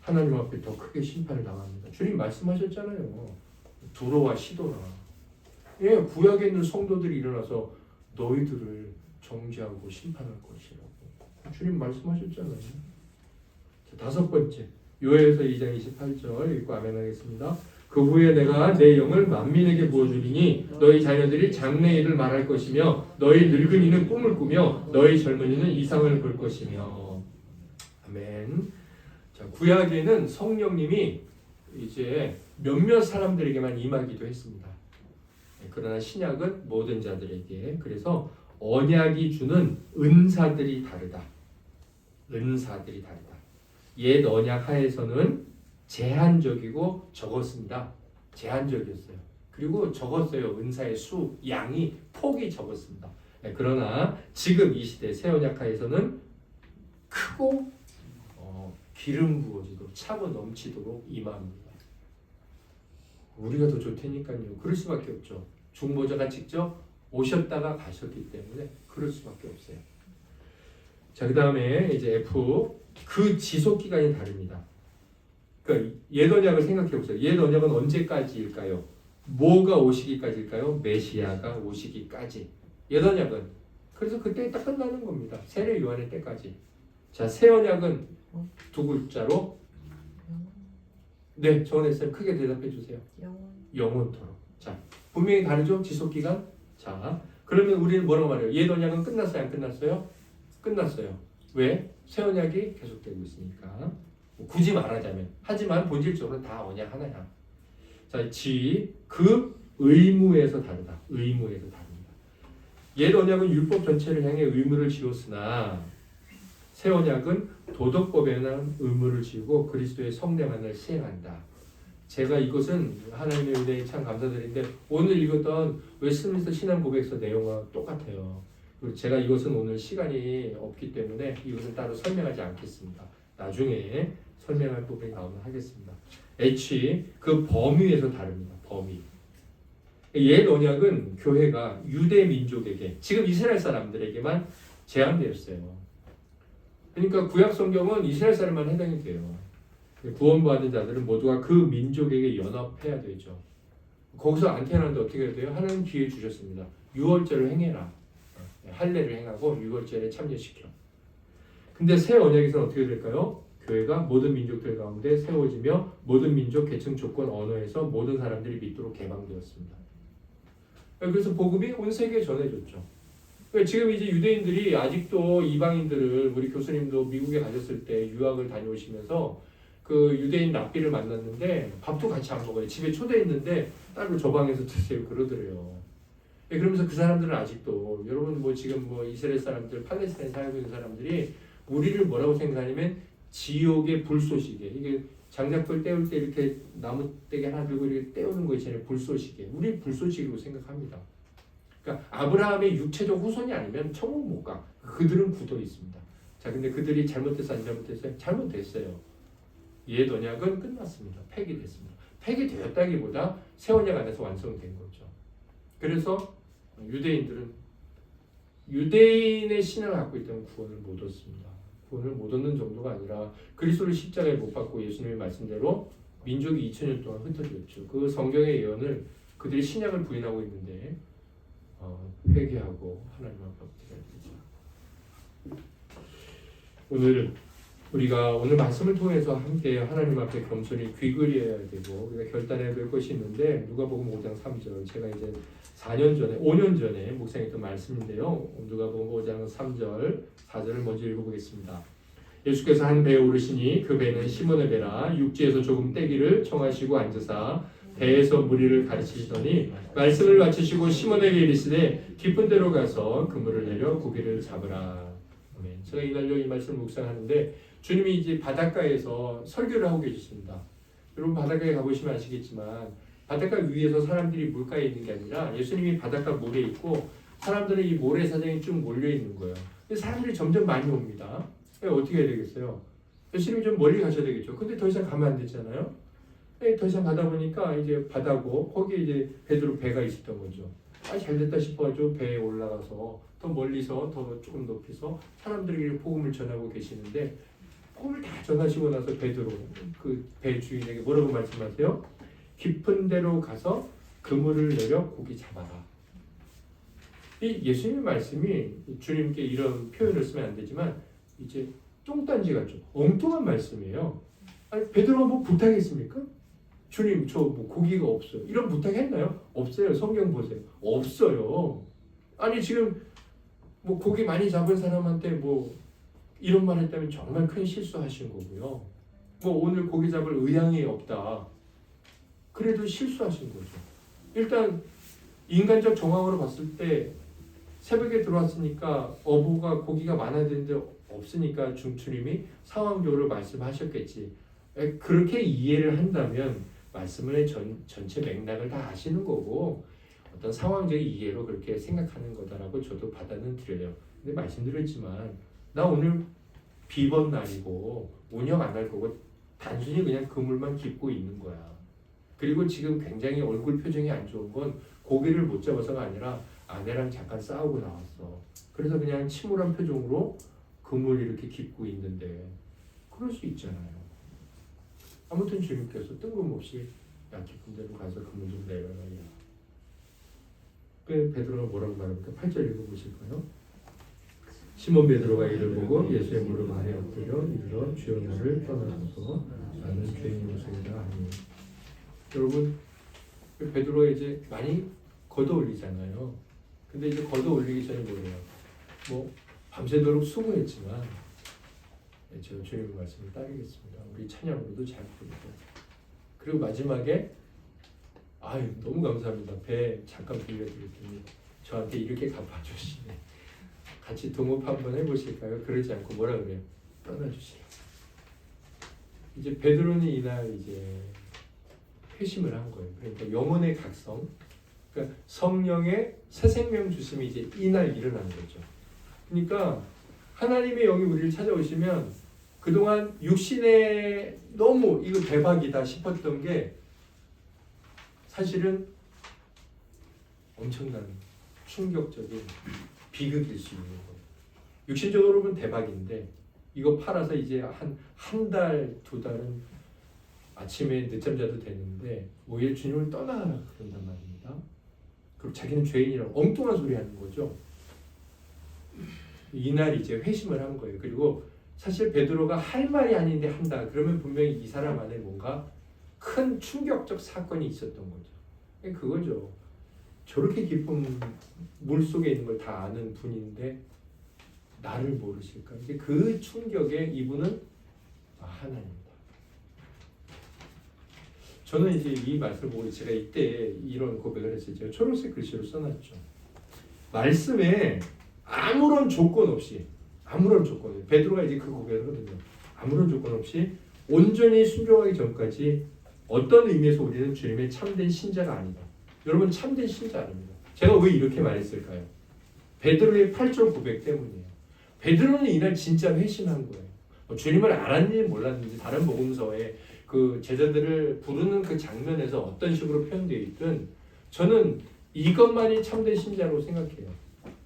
하나님 앞에 더 크게 심판을 당합니다. 주님 말씀하셨잖아요. 두로와 시도나. 구약에 있는 성도들이 일어나서 너희들을 정죄하고 심판할 것이라고 주님 말씀하셨잖아요. 자, 5번째 요엘서 2장 28절 읽고 아멘 하겠습니다. 그 후에 내가 내 영을 만민에게 부어주리니 너희 자녀들이 장래일을 말할 것이며 너희 늙은이는 꿈을 꾸며 너희 젊은이는 이상을 볼 것이며. 아멘. 자, 구약에는 성령님이 이제 몇몇 사람들에게만 임하기도 했습니다. 그러나 신약은 모든 자들에게. 그래서 언약이 주는 은사들이 다르다. 은사들이 다르다. 옛 언약 하에서는 제한적이고 적었습니다. 제한적이었어요. 그리고 적었어요. 은사의 수, 양이, 폭이 적었습니다. 그러나 지금 이 시대 새 언약 하에서는 크고 기름 부어지도록 차고 넘치도록 임합니다. 우리가 더 좋다니까요. 그럴 수밖에 없죠. 중보자가 직접 오셨다가 가셨기 때문에 그럴 수밖에 없어요. 자, 그 다음에 이제 F, 그 지속 기간이 다릅니다. 그러니까 옛 언약을 생각해 보세요. 옛 언약은 언제까지일까요? 뭐가 오시기까지일까요? 메시아가 오시기까지. 옛 언약은 그래서 그때 딱 끝나는 겁니다. 세례 요한의 때까지. 자, 새 언약은 두 글자로 네, 정원했어요. 크게 대답해 주세요. 영원토록. 자, 분명히 다르죠? 지속 기간. 자, 그러면 우리는 뭐라고 말해요? 옛 언약은 끝났어요, 안 끝났어요? 끝났어요. 왜? 새 언약이 계속되고 있으니까. 굳이 말하자면. 하지만 본질적으로 다 언약 하나야. 자, 그 의무에서 다르다. 의무에서 다릅니다. 옛 언약은 율법 전체를 향해 의무를 지었으나 새 언약은 도덕법에는 의무를 지고 그리스도의 성례만을 시행한다. 제가 이것은 하나님의 은혜에 참 감사드리는데 오늘 읽었던 웨스트민스터 신앙 고백서 내용과 똑같아요. 그리고 제가 이것은 오늘 시간이 없기 때문에 이것은 따로 설명하지 않겠습니다. 나중에 설명할 부분이 나오면 하겠습니다. H, 그 범위에서 다릅니다. 범위. 옛 언약은 교회가 유대 민족에게, 지금 이스라엘 사람들에게만 제한되었어요. 그러니까 구약 성경은 이스라엘 사람만 해당이 돼요. 구원받은 자들은 모두가 그 민족에게 연합해야 되죠. 거기서 안 태어났는데 어떻게 해야 돼요? 하나님 기회 주셨습니다. 유월절을 행해라. 할례를 행하고 유월절에 참여시켜. 근데 새 언약에서는 어떻게 될까요? 교회가 모든 민족들 가운데 세워지며 모든 민족, 계층, 조건, 언어에서 모든 사람들이 믿도록 개방되었습니다. 그래서 복음이 온 세계에 전해졌죠. 지금 이제 유대인들이 아직도 이방인들을, 우리 교수님도 미국에 가셨을 때 유학을 다녀오시면서 그 유대인 랍비를 만났는데 밥도 같이 안 먹어요. 집에 초대했는데 따로 저 방에서 드세요 그러더래요. 그러면서 그 사람들은 아직도, 여러분 뭐 지금 뭐 이스라엘 사람들, 팔레스타인에 살고 있는 사람들이 우리를 뭐라고 생각하냐면 지옥의 불쏘시개. 이게 장작불 때울 때 이렇게 나무떼기 하나 들고 이렇게 때우는 거 있잖아요. 불쏘시개. 우리 불쏘시개로 생각합니다. 그러니까 아브라함의 육체적 후손이 아니면 천국 못 가. 그들은 굳어 있습니다. 자, 근데 그들이 잘못됐어 안 잘못됐어요? 잘못됐어요. 옛 언약은 끝났습니다. 폐기됐습니다. 폐기되었다기보다 새 언약 안에서 완성된 거죠. 그래서 유대인들은 유대인의 신앙을 갖고 있다면 구원을 못 얻습니다. 구원을 못 얻는 정도가 아니라 그리스도를 십자가에 못 박고 예수님의 말씀대로 민족이 2000년 동안 흩어졌죠. 그 성경의 예언을 그들이 신약을 부인하고 있는데 회개하고 하나님 앞에 엎드려야 되죠. 우리가 오늘 말씀을 통해서 함께 하나님 앞에 겸손히 귀걸이해야 되고 우리가 결단해야 될 것이 있는데 누가복음 5장 3절, 제가 이제 5년 전에 묵상했던 말씀인데요. 누가복음 5장 3절 4절을 먼저 읽어보겠습니다. 예수께서 한 배에 오르시니 그 배는 시몬의 배라. 육지에서 조금 떼기를 청하시고 앉으사 배에서 무리를 가르치시더니 말씀을 마치시고 시몬에게 이르시되 깊은 데로 가서 그물을 내려 고기를 잡으라. 아멘. 제가 이날로 이 말씀을 묵상하는데 주님이 이제 바닷가에서 설교를 하고 계십니다. 여러분 바닷가에 가보시면 아시겠지만 바닷가 위에서 사람들이 물가에 있는 게 아니라 예수님이 바닷가 모래에 있고 사람들은 이 모래사장에 쭉 몰려 있는 거예요. 근데 사람들이 점점 많이 옵니다. 어떻게 해야 되겠어요? 예수님이 좀 멀리 가셔야 되겠죠. 근데 더 이상 가면 안 되잖아요. 더 이상 가다 보니까 이제 바다고 거기에 이제 베드로 배가 있었던 거죠. 잘됐다 싶어가지고 배에 올라가서 더 멀리서 더 조금 높이서 사람들에게 복음을 전하고 계시는데 복음을 다 전하시고 나서 베드로 그 배 주인에게 뭐라고 말씀하세요? 깊은 데로 가서 그물을 내려 고기 잡아라. 이 예수님의 말씀이 주님께 이런 표현을 쓰면 안 되지만 이제 똥단지 같죠. 엉뚱한 말씀이에요. 아니 베드로가 뭐 부탁했습니까? 주님 저 뭐 고기가 없어요. 이런 부탁했나요? 없어요. 성경 보세요. 없어요. 아니 지금 뭐 고기 많이 잡은 사람한테 뭐 이런 말 했다면 정말 큰 실수하신 거고요. 뭐 오늘 고기 잡을 의향이 없다. 그래도 실수하신 거죠. 일단 인간적 정황으로 봤을 때 새벽에 들어왔으니까 어부가 고기가 많아야 되는데 없으니까 주님이 상황적으로 말씀하셨겠지. 그렇게 이해를 한다면 말씀의 전체 맥락을 다 아시는 거고 어떤 상황적 이해로 그렇게 생각하는 거다라고 저도 받아는 드려요. 근데 말씀드렸지만 나 오늘 비번 날이고 운영 안 할 거고 단순히 그냥 그물만 깁고 있는 거야. 그리고 지금 굉장히 얼굴 표정이 안 좋은 건 고기를 못 잡아서가 아니라 아내랑 잠깐 싸우고 나왔어. 그래서 그냥 침울한 표정으로 그물 이렇게 깁고 있는데 그럴 수 있잖아요. 아무튼 주님께서 뜬금없이 야 깊은 데로 가서 그물 좀 내려라. 그 베드로가 뭐라고 말합니까? 8절 읽어보실까요? 시몬 베드로가 이를 보고 예수의 무릎 아래 엎드려 이르러 주여 나를 떠나소서 나는 죄인이오소이다 하니. 여러분 베드로가 이제 많이 걷어올리잖아요. 근데 이제 걷어올리기 전에 뭐예요? 뭐 밤새도록 수고했지만 제가 주님의 말씀을 따르겠습니다. 우리 찬양으로도 잘 부르고 그리고 마지막에 아유 너무 감사합니다. 배 잠깐 빌려드렸더니 저한테 이렇게 갚아주시네. 같이 동업 한번 해보실까요? 그러지 않고 뭐라 그래요? 떠나주시라. 이제 베드로는 이날 이제 회심을 한 거예요. 그러니까 영혼의 각성, 그러니까 성령의 새 생명 주심이 이제 이날 일어난 거죠. 그러니까 하나님의 영이 우리를 찾아오시면 그동안 육신에 너무 이거 대박이다 싶었던 게 사실은 엄청난 충격적인 비극일 수 있는 거예요. 육신적으로 보면 대박인데 이거 팔아서 이제 한 달, 두 달은 아침에 늦잠 자도 되는데 오히려 주님을 떠나라 그런단 말입니다. 그리고 자기는 죄인이라고 엉뚱한 소리 하는 거죠. 이날 이제 회심을 한 거예요. 그리고 사실 베드로가 할 말이 아닌데 한다. 그러면 분명히 이 사람 안에 뭔가 큰 충격적 사건이 있었던 거죠. 그거죠. 저렇게 깊은 물 속에 있는 걸 다 아는 분인데 나를 모르실까? 이제 그 충격에 이분은 하나님이다. 저는 이제 이 말씀을 보고 제가 이때 이런 고백을 했어요. 제가 초록색 글씨로 써놨죠. 말씀에 아무런 조건 없이 베드로가 이제 그 고백을 하거든요. 아무런 조건 없이 온전히 순종하기 전까지 어떤 의미에서 우리는 주님의 참된 신자가 아니다. 여러분 참된 신자 아닙니다. 제가 왜 이렇게 말했을까요? 베드로의 8절 고백 때문이에요. 베드로는 이날 진짜 회심한 거예요. 주님을 알았는지 몰랐는지 다른 복음서에 그 제자들을 부르는 그 장면에서 어떤 식으로 표현되어 있든 저는 이것만이 참된 신자라고 생각해요.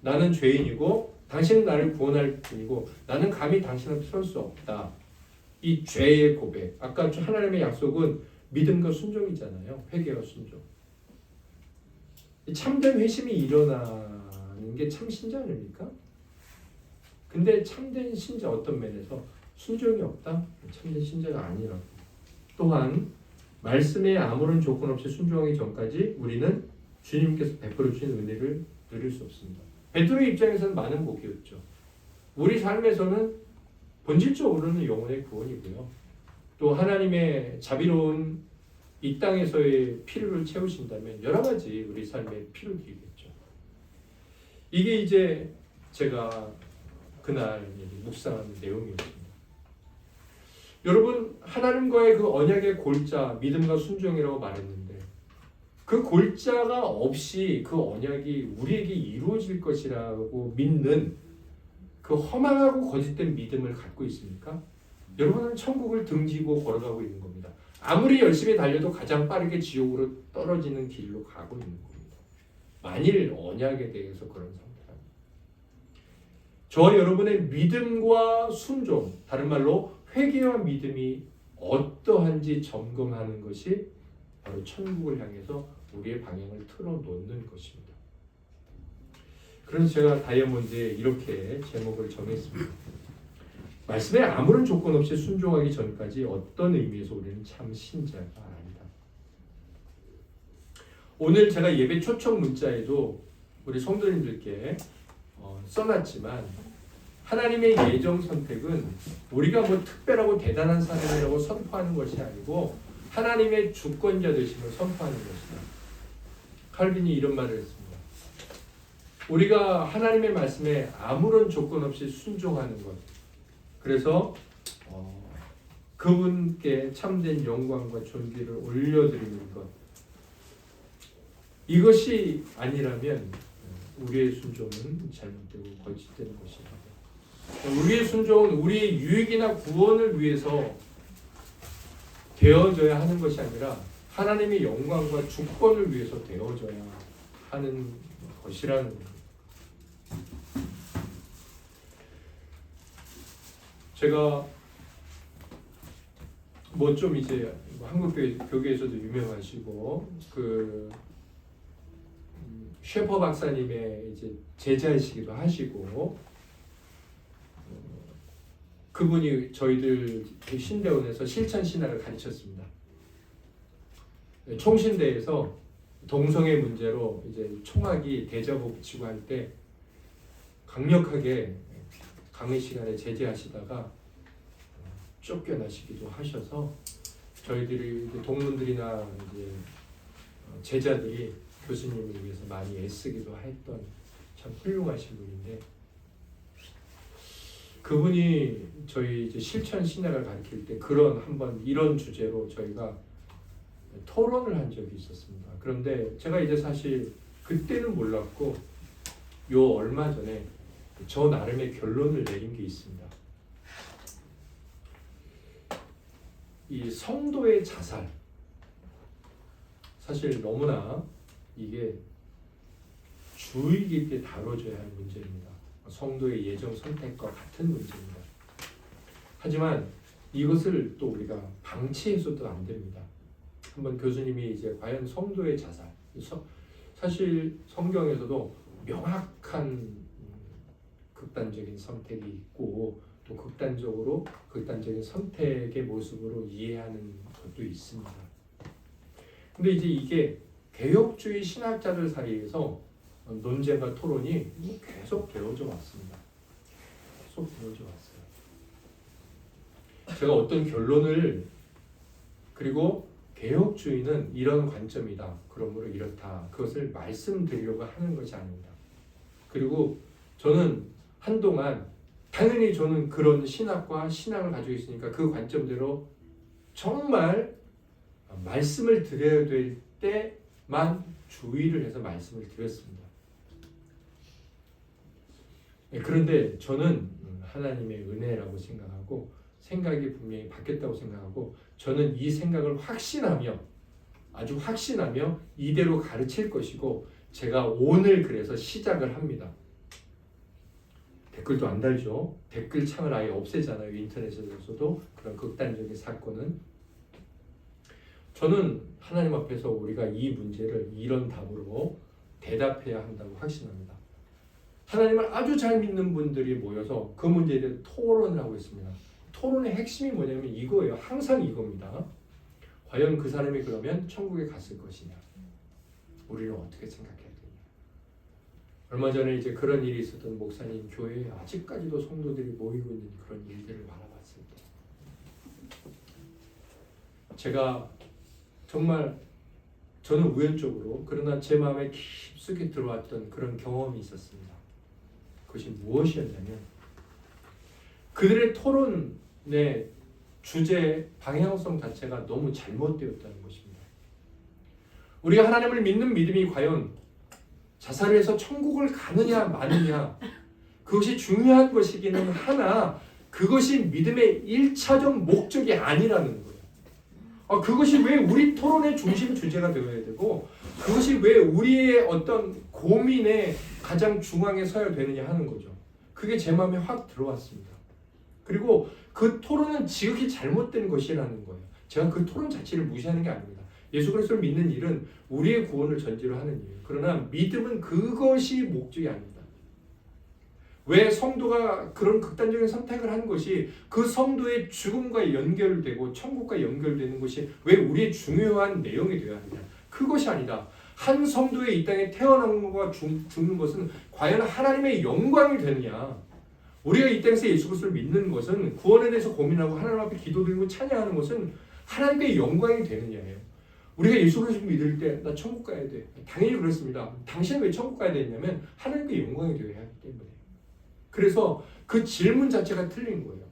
나는 죄인이고 당신은 나를 구원할 분이고 나는 감히 당신 앞에 설 수 없다. 이 죄의 고백. 아까 하나님의 약속은 믿음과 순종이잖아요. 회개와 순종. 참된 회심이 일어나는 게 참 신자 아닙니까? 근데 참된 신자 어떤 면에서 순종이 없다? 참된 신자가 아니라고. 또한 말씀에 아무런 조건 없이 순종하기 전까지 우리는 주님께서 베풀어 주신 은혜를 누릴 수 없습니다. 베드로의 입장에서는 많은 복이었죠. 우리 삶에서는 본질적으로는 영혼의 구원이고요. 또 하나님의 자비로운 이 땅에서의 필요를 채우신다면 여러 가지 우리 삶의 필요들이겠죠. 이게 이제 제가 그날 묵상한 내용이었습니다. 여러분 하나님과의 그 언약의 골자 믿음과 순종이라고 말했는데 그 골자가 없이 그 언약이 우리에게 이루어질 것이라고 믿는 그 허망하고 거짓된 믿음을 갖고 있습니까? 여러분은 천국을 등지고 걸어가고 있는 겁니다. 아무리 열심히 달려도 가장 빠르게 지옥으로 떨어지는 길로 가고 있는 겁니다. 만일 언약에 대해서 그런 상태라면 저와 여러분의 믿음과 순종, 다른 말로 회개와 믿음이 어떠한지 점검하는 것이 바로 천국을 향해서 우리의 방향을 틀어놓는 것입니다. 그래서 제가 다이아몬드에 이렇게 제목을 정했습니다. 말씀에 아무런 조건 없이 순종하기 전까지 어떤 의미에서 우리는 참 신자가 아니다. 오늘 제가 예배 초청 문자에도 우리 성도님들께 써놨지만 하나님의 예정 선택은 우리가 뭐 특별하고 대단한 사람이라고 선포하는 것이 아니고 하나님의 주권자 되심을 선포하는 것이다. 칼빈이 이런 말을 했습니다. 우리가 하나님의 말씀에 아무런 조건 없이 순종하는 것, 그래서 그분께 참된 영광과 존귀를 올려드리는 것, 이것이 아니라면 우리의 순종은 잘못되고 거짓되는 것이다. 우리의 순종은 우리의 유익이나 구원을 위해서 되어져야 하는 것이 아니라 하나님의 영광과 주권을 위해서 되어져야 하는 것이라는 겁니다. 제가 뭐 좀 이제 한국 교계에서도 유명하시고 그 셰퍼 박사님의 이제 제자이시기도 하시고 그분이 저희들 신대원에서 실천 신화를 가르쳤습니다. 총신대에서 동성애 문제로 이제 총학이 대자보 붙이고 할 때 강력하게 강의 시간에 제재하시다가 쫓겨나시기도 하셔서 저희들이 동문들이나 이제 제자들이 교수님을 위해서 많이 애쓰기도 했던 참 훌륭하신 분인데 그분이 저희 이제 실천 신학을 가르칠 때 그런 한번 이런 주제로 저희가 토론을 한 적이 있었습니다. 그런데 제가 이제 사실 그때는 몰랐고 요 얼마 전에 저 나름의 결론을 내린 게 있습니다. 이 성도의 자살, 사실 너무나 이게 주의 깊게 다뤄져야 할 문제입니다. 성도의 예정 선택과 같은 문제입니다. 하지만 이것을 또 우리가 방치해서도 안 됩니다. 한번 교수님이 이제 과연 성도의 자살, 사실 성경에서도 명확한 극단적인 선택이 있고 또 극단적인 선택의 모습으로 이해하는 것도 있습니다. 근데 이제 이게 개혁주의 신학자들 사이에서 논쟁과 토론이 계속 되어져 왔습니다. 계속 되어져 왔어요. 제가 어떤 결론을 그리고 개혁주의는 이런 관점이다. 그러므로 이렇다. 그것을 말씀드리려고 하는 것이 아닙니다. 그리고 저는 한동안 당연히 저는 그런 신학과 신앙을 가지고 있으니까 그 관점대로 정말 말씀을 드려야 될 때만 주의를 해서 말씀을 드렸습니다. 그런데 저는 하나님의 은혜라고 생각하고 생각이 분명히 바뀌었다고 생각하고 저는 이 생각을 아주 확신하며 이대로 가르칠 것이고 제가 오늘 그래서 시작을 합니다. 댓글도 안 달죠. 댓글 창을 아예 없애잖아요. 인터넷에서도 그런 극단적인 사건은. 저는 하나님 앞에서 우리가 이 문제를 이런 답으로 대답해야 한다고 확신합니다. 하나님을 아주 잘 믿는 분들이 모여서 그 문제에 대해 토론을 하고 있습니다. 토론의 핵심이 뭐냐면 이거예요. 항상 이겁니다. 과연 그 사람이 그러면 천국에 갔을 것이냐? 우리는 어떻게 생각해야 되냐? 얼마 전에 이제 그런 일이 있었던 목사님 교회에 아직까지도 성도들이 모이고 있는 그런 일들을 바라봤을 때 제가 정말 저는 우연적으로 그러나 제 마음에 깊숙이 들어왔던 그런 경험이 있었습니다. 그것이 무엇이었냐면 그들의 토론의 주제 방향성 자체가 너무 잘못되었다는 것입니다. 우리가 하나님을 믿는 믿음이 과연 자살을 해서 천국을 가느냐 마느냐 그것이 중요한 것이기는 하나 그것이 믿음의 1차적 목적이 아니라는 거예요. 그것이 왜 우리 토론의 중심 주제가 되어야 되고 그것이 왜 우리의 어떤 고민의 가장 중앙에 서야 되느냐 하는 거죠. 그게 제 마음에 확 들어왔습니다. 그리고 그 토론은 지극히 잘못된 것이라는 거예요. 제가 그 토론 자체를 무시하는 게 아닙니다. 예수 그리스도를 믿는 일은 우리의 구원을 전제로 하는 일이에요. 그러나 믿음은 그것이 목적이 아닙니다. 왜 성도가 그런 극단적인 선택을 하는 것이 그 성도의 죽음과 연결되고 천국과 연결되는 것이 왜 우리의 중요한 내용이 되어야 하느냐. 그것이 아니다. 한 성도의 이 땅에 태어나는 것과 죽는 것은 과연 하나님의 영광이 되느냐. 우리가 이 땅에서 예수 그리스도를 믿는 것은 구원에 대해서 고민하고 하나님 앞에 기도드리고 찬양하는 것은 하나님께 영광이 되느냐예요. 우리가 예수 그리스도 믿을 때 나 천국 가야 돼. 당연히 그렇습니다. 당신은 왜 천국 가야 되냐면 하나님께 영광이 되어야 하기 때문에. 그래서 그 질문 자체가 틀린 거예요.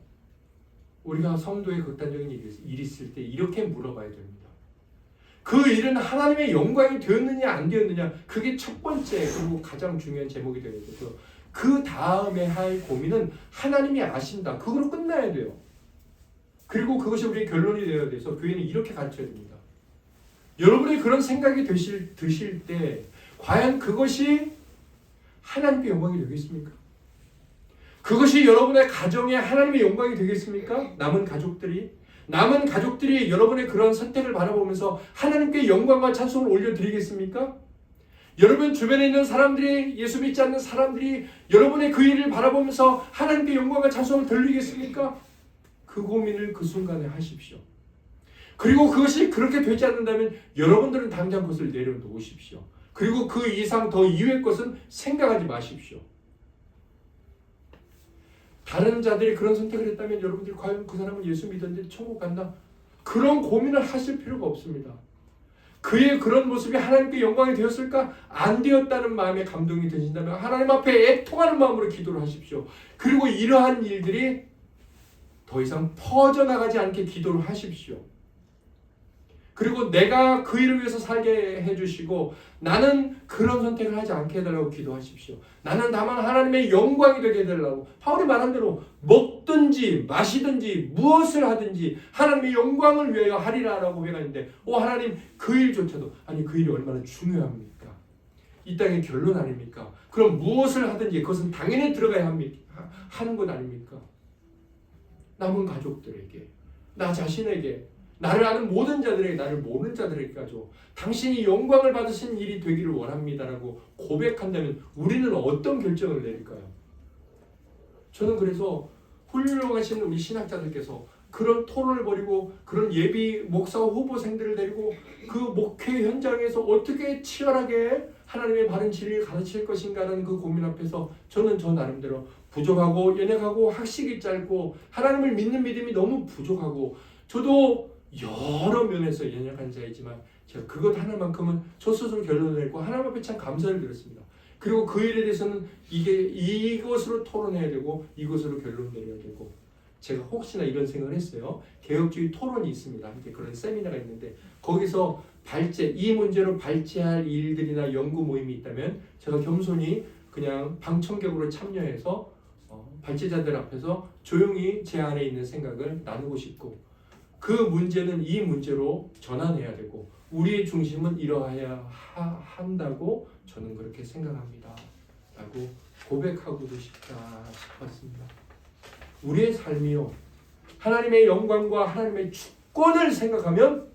우리가 성도의 극단적인 일이 있을 때 이렇게 물어봐야 됩니다. 그 일은 하나님의 영광이 되었느냐 안 되었느냐, 그게 첫 번째 그리고 가장 중요한 제목이 되어야 되죠. 그 다음에 할 고민은 하나님이 아신다. 그걸로 끝나야 돼요. 그리고 그것이 우리의 결론이 되어야 돼서 교회는 이렇게 가르쳐야 됩니다. 여러분의 그런 생각이 드실 때 과연 그것이 하나님께 영광이 되겠습니까? 그것이 여러분의 가정에 하나님의 영광이 되겠습니까? 남은 가족들이 여러분의 그런 선택을 바라보면서 하나님께 영광과 찬송을 올려드리겠습니까? 여러분 주변에 있는 사람들이, 예수 믿지 않는 사람들이 여러분의 그 일을 바라보면서 하나님께 영광과 찬송을 돌리겠습니까? 그 고민을 그 순간에 하십시오. 그리고 그것이 그렇게 되지 않는다면 여러분들은 당장 그것을 내려놓으십시오. 그리고 그 이상 더 이외의 것은 생각하지 마십시오. 다른 자들이 그런 선택을 했다면 여러분들이 과연 그 사람은 예수 믿었는데 천국 간다? 그런 고민을 하실 필요가 없습니다. 그의 그런 모습이 하나님께 영광이 되었을까? 안 되었다는 마음에 감동이 드신다면 하나님 앞에 애통하는 마음으로 기도를 하십시오. 그리고 이러한 일들이 더 이상 퍼져나가지 않게 기도를 하십시오. 그리고 내가 그 일을 위해서 살게 해주시고 나는 그런 선택을 하지 않게 해달라고 기도하십시오. 나는 다만 하나님의 영광이 되게 해달라고. 바울이 말한 대로 먹든지 마시든지 무엇을 하든지 하나님의 영광을 위하여 하리라라고 회가는데 하나님 그 일조차도, 아니 그 일이 얼마나 중요합니까? 이 땅의 결론 아닙니까? 그럼 무엇을 하든지 그것은 당연히 들어가야 하는 것 아닙니까? 남은 가족들에게, 나 자신에게, 나를 아는 모든 자들에게, 나를 모르는 자들에게까지 당신이 영광을 받으신 일이 되기를 원합니다라고 고백한다면 우리는 어떤 결정을 내릴까요? 저는 그래서 훌륭하신 우리 신학자들께서 그런 토론을 벌이고 그런 예비 목사 후보생들을 데리고 그 목회 현장에서 어떻게 치열하게 하나님의 바른 진리를 가르칠 것인가라는 그 고민 앞에서 저는 저 나름대로 부족하고 연약하고 학식이 짧고 하나님을 믿는 믿음이 너무 부족하고 저도 여러 면에서 연약한 자이지만 제가 그것 하나만큼은 저 스스로 결론을 내고 하나님 앞에 참 감사를 드렸습니다. 그리고 그 일에 대해서는 이것으로 토론해야 되고 이것으로 결론 내려야 되고, 제가 혹시나 이런 생각을 했어요. 개혁주의 토론이 있습니다. 이렇게 그런 세미나가 있는데 거기서 이 문제로 발제할 일들이나 연구 모임이 있다면 제가 겸손히 그냥 방청객으로 참여해서 발제자들 앞에서 조용히 제 안에 있는 생각을 나누고 싶고, 그 문제는 이 문제로 전환해야 되고 우리의 중심은 이러해야 한다고 저는 그렇게 생각합니다 라고 고백하고도 싶다 싶었습니다. 우리의 삶이요, 하나님의 영광과 하나님의 주권을 생각하면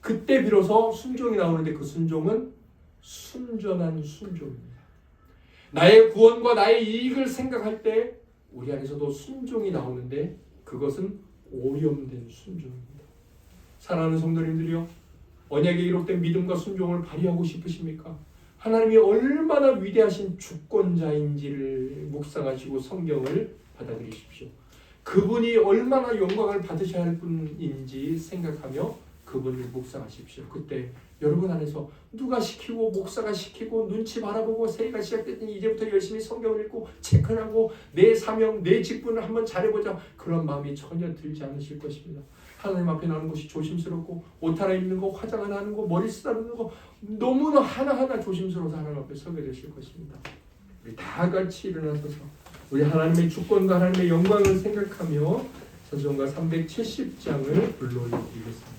그때 비로소 순종이 나오는데 그 순종은 순전한 순종입니다. 나의 구원과 나의 이익을 생각할 때 우리 안에서도 순종이 나오는데 그것은 오염된 순종입니다. 사랑하는 성도님들이요, 언약에 기록된 믿음과 순종을 발휘하고 싶으십니까? 하나님이 얼마나 위대하신 주권자인지를 묵상하시고 성경을 받아들이십시오. 그분이 얼마나 영광을 받으셔야 할 분인지 생각하며 그분을 묵상하십시오. 그때 여러분 안에서 누가 시키고 목사가 시키고 눈치 바라보고 새해가 시작됐더니 이제부터 열심히 성경을 읽고 체크를 하고 내 사명, 내 직분을 한번 잘해보자, 그런 마음이 전혀 들지 않으실 것입니다. 하나님 앞에 나오는 것이 조심스럽고 옷 하나 입는 거, 화장 하나 하는 거, 머리 쓰다듬는 거 너무나 하나하나 조심스러워서 하나님 앞에 서게 되실 것입니다. 우리 다 같이 일어나서서 우리 하나님의 주권과 하나님의 영광을 생각하며 찬송가 370장을 불러드리겠습니다.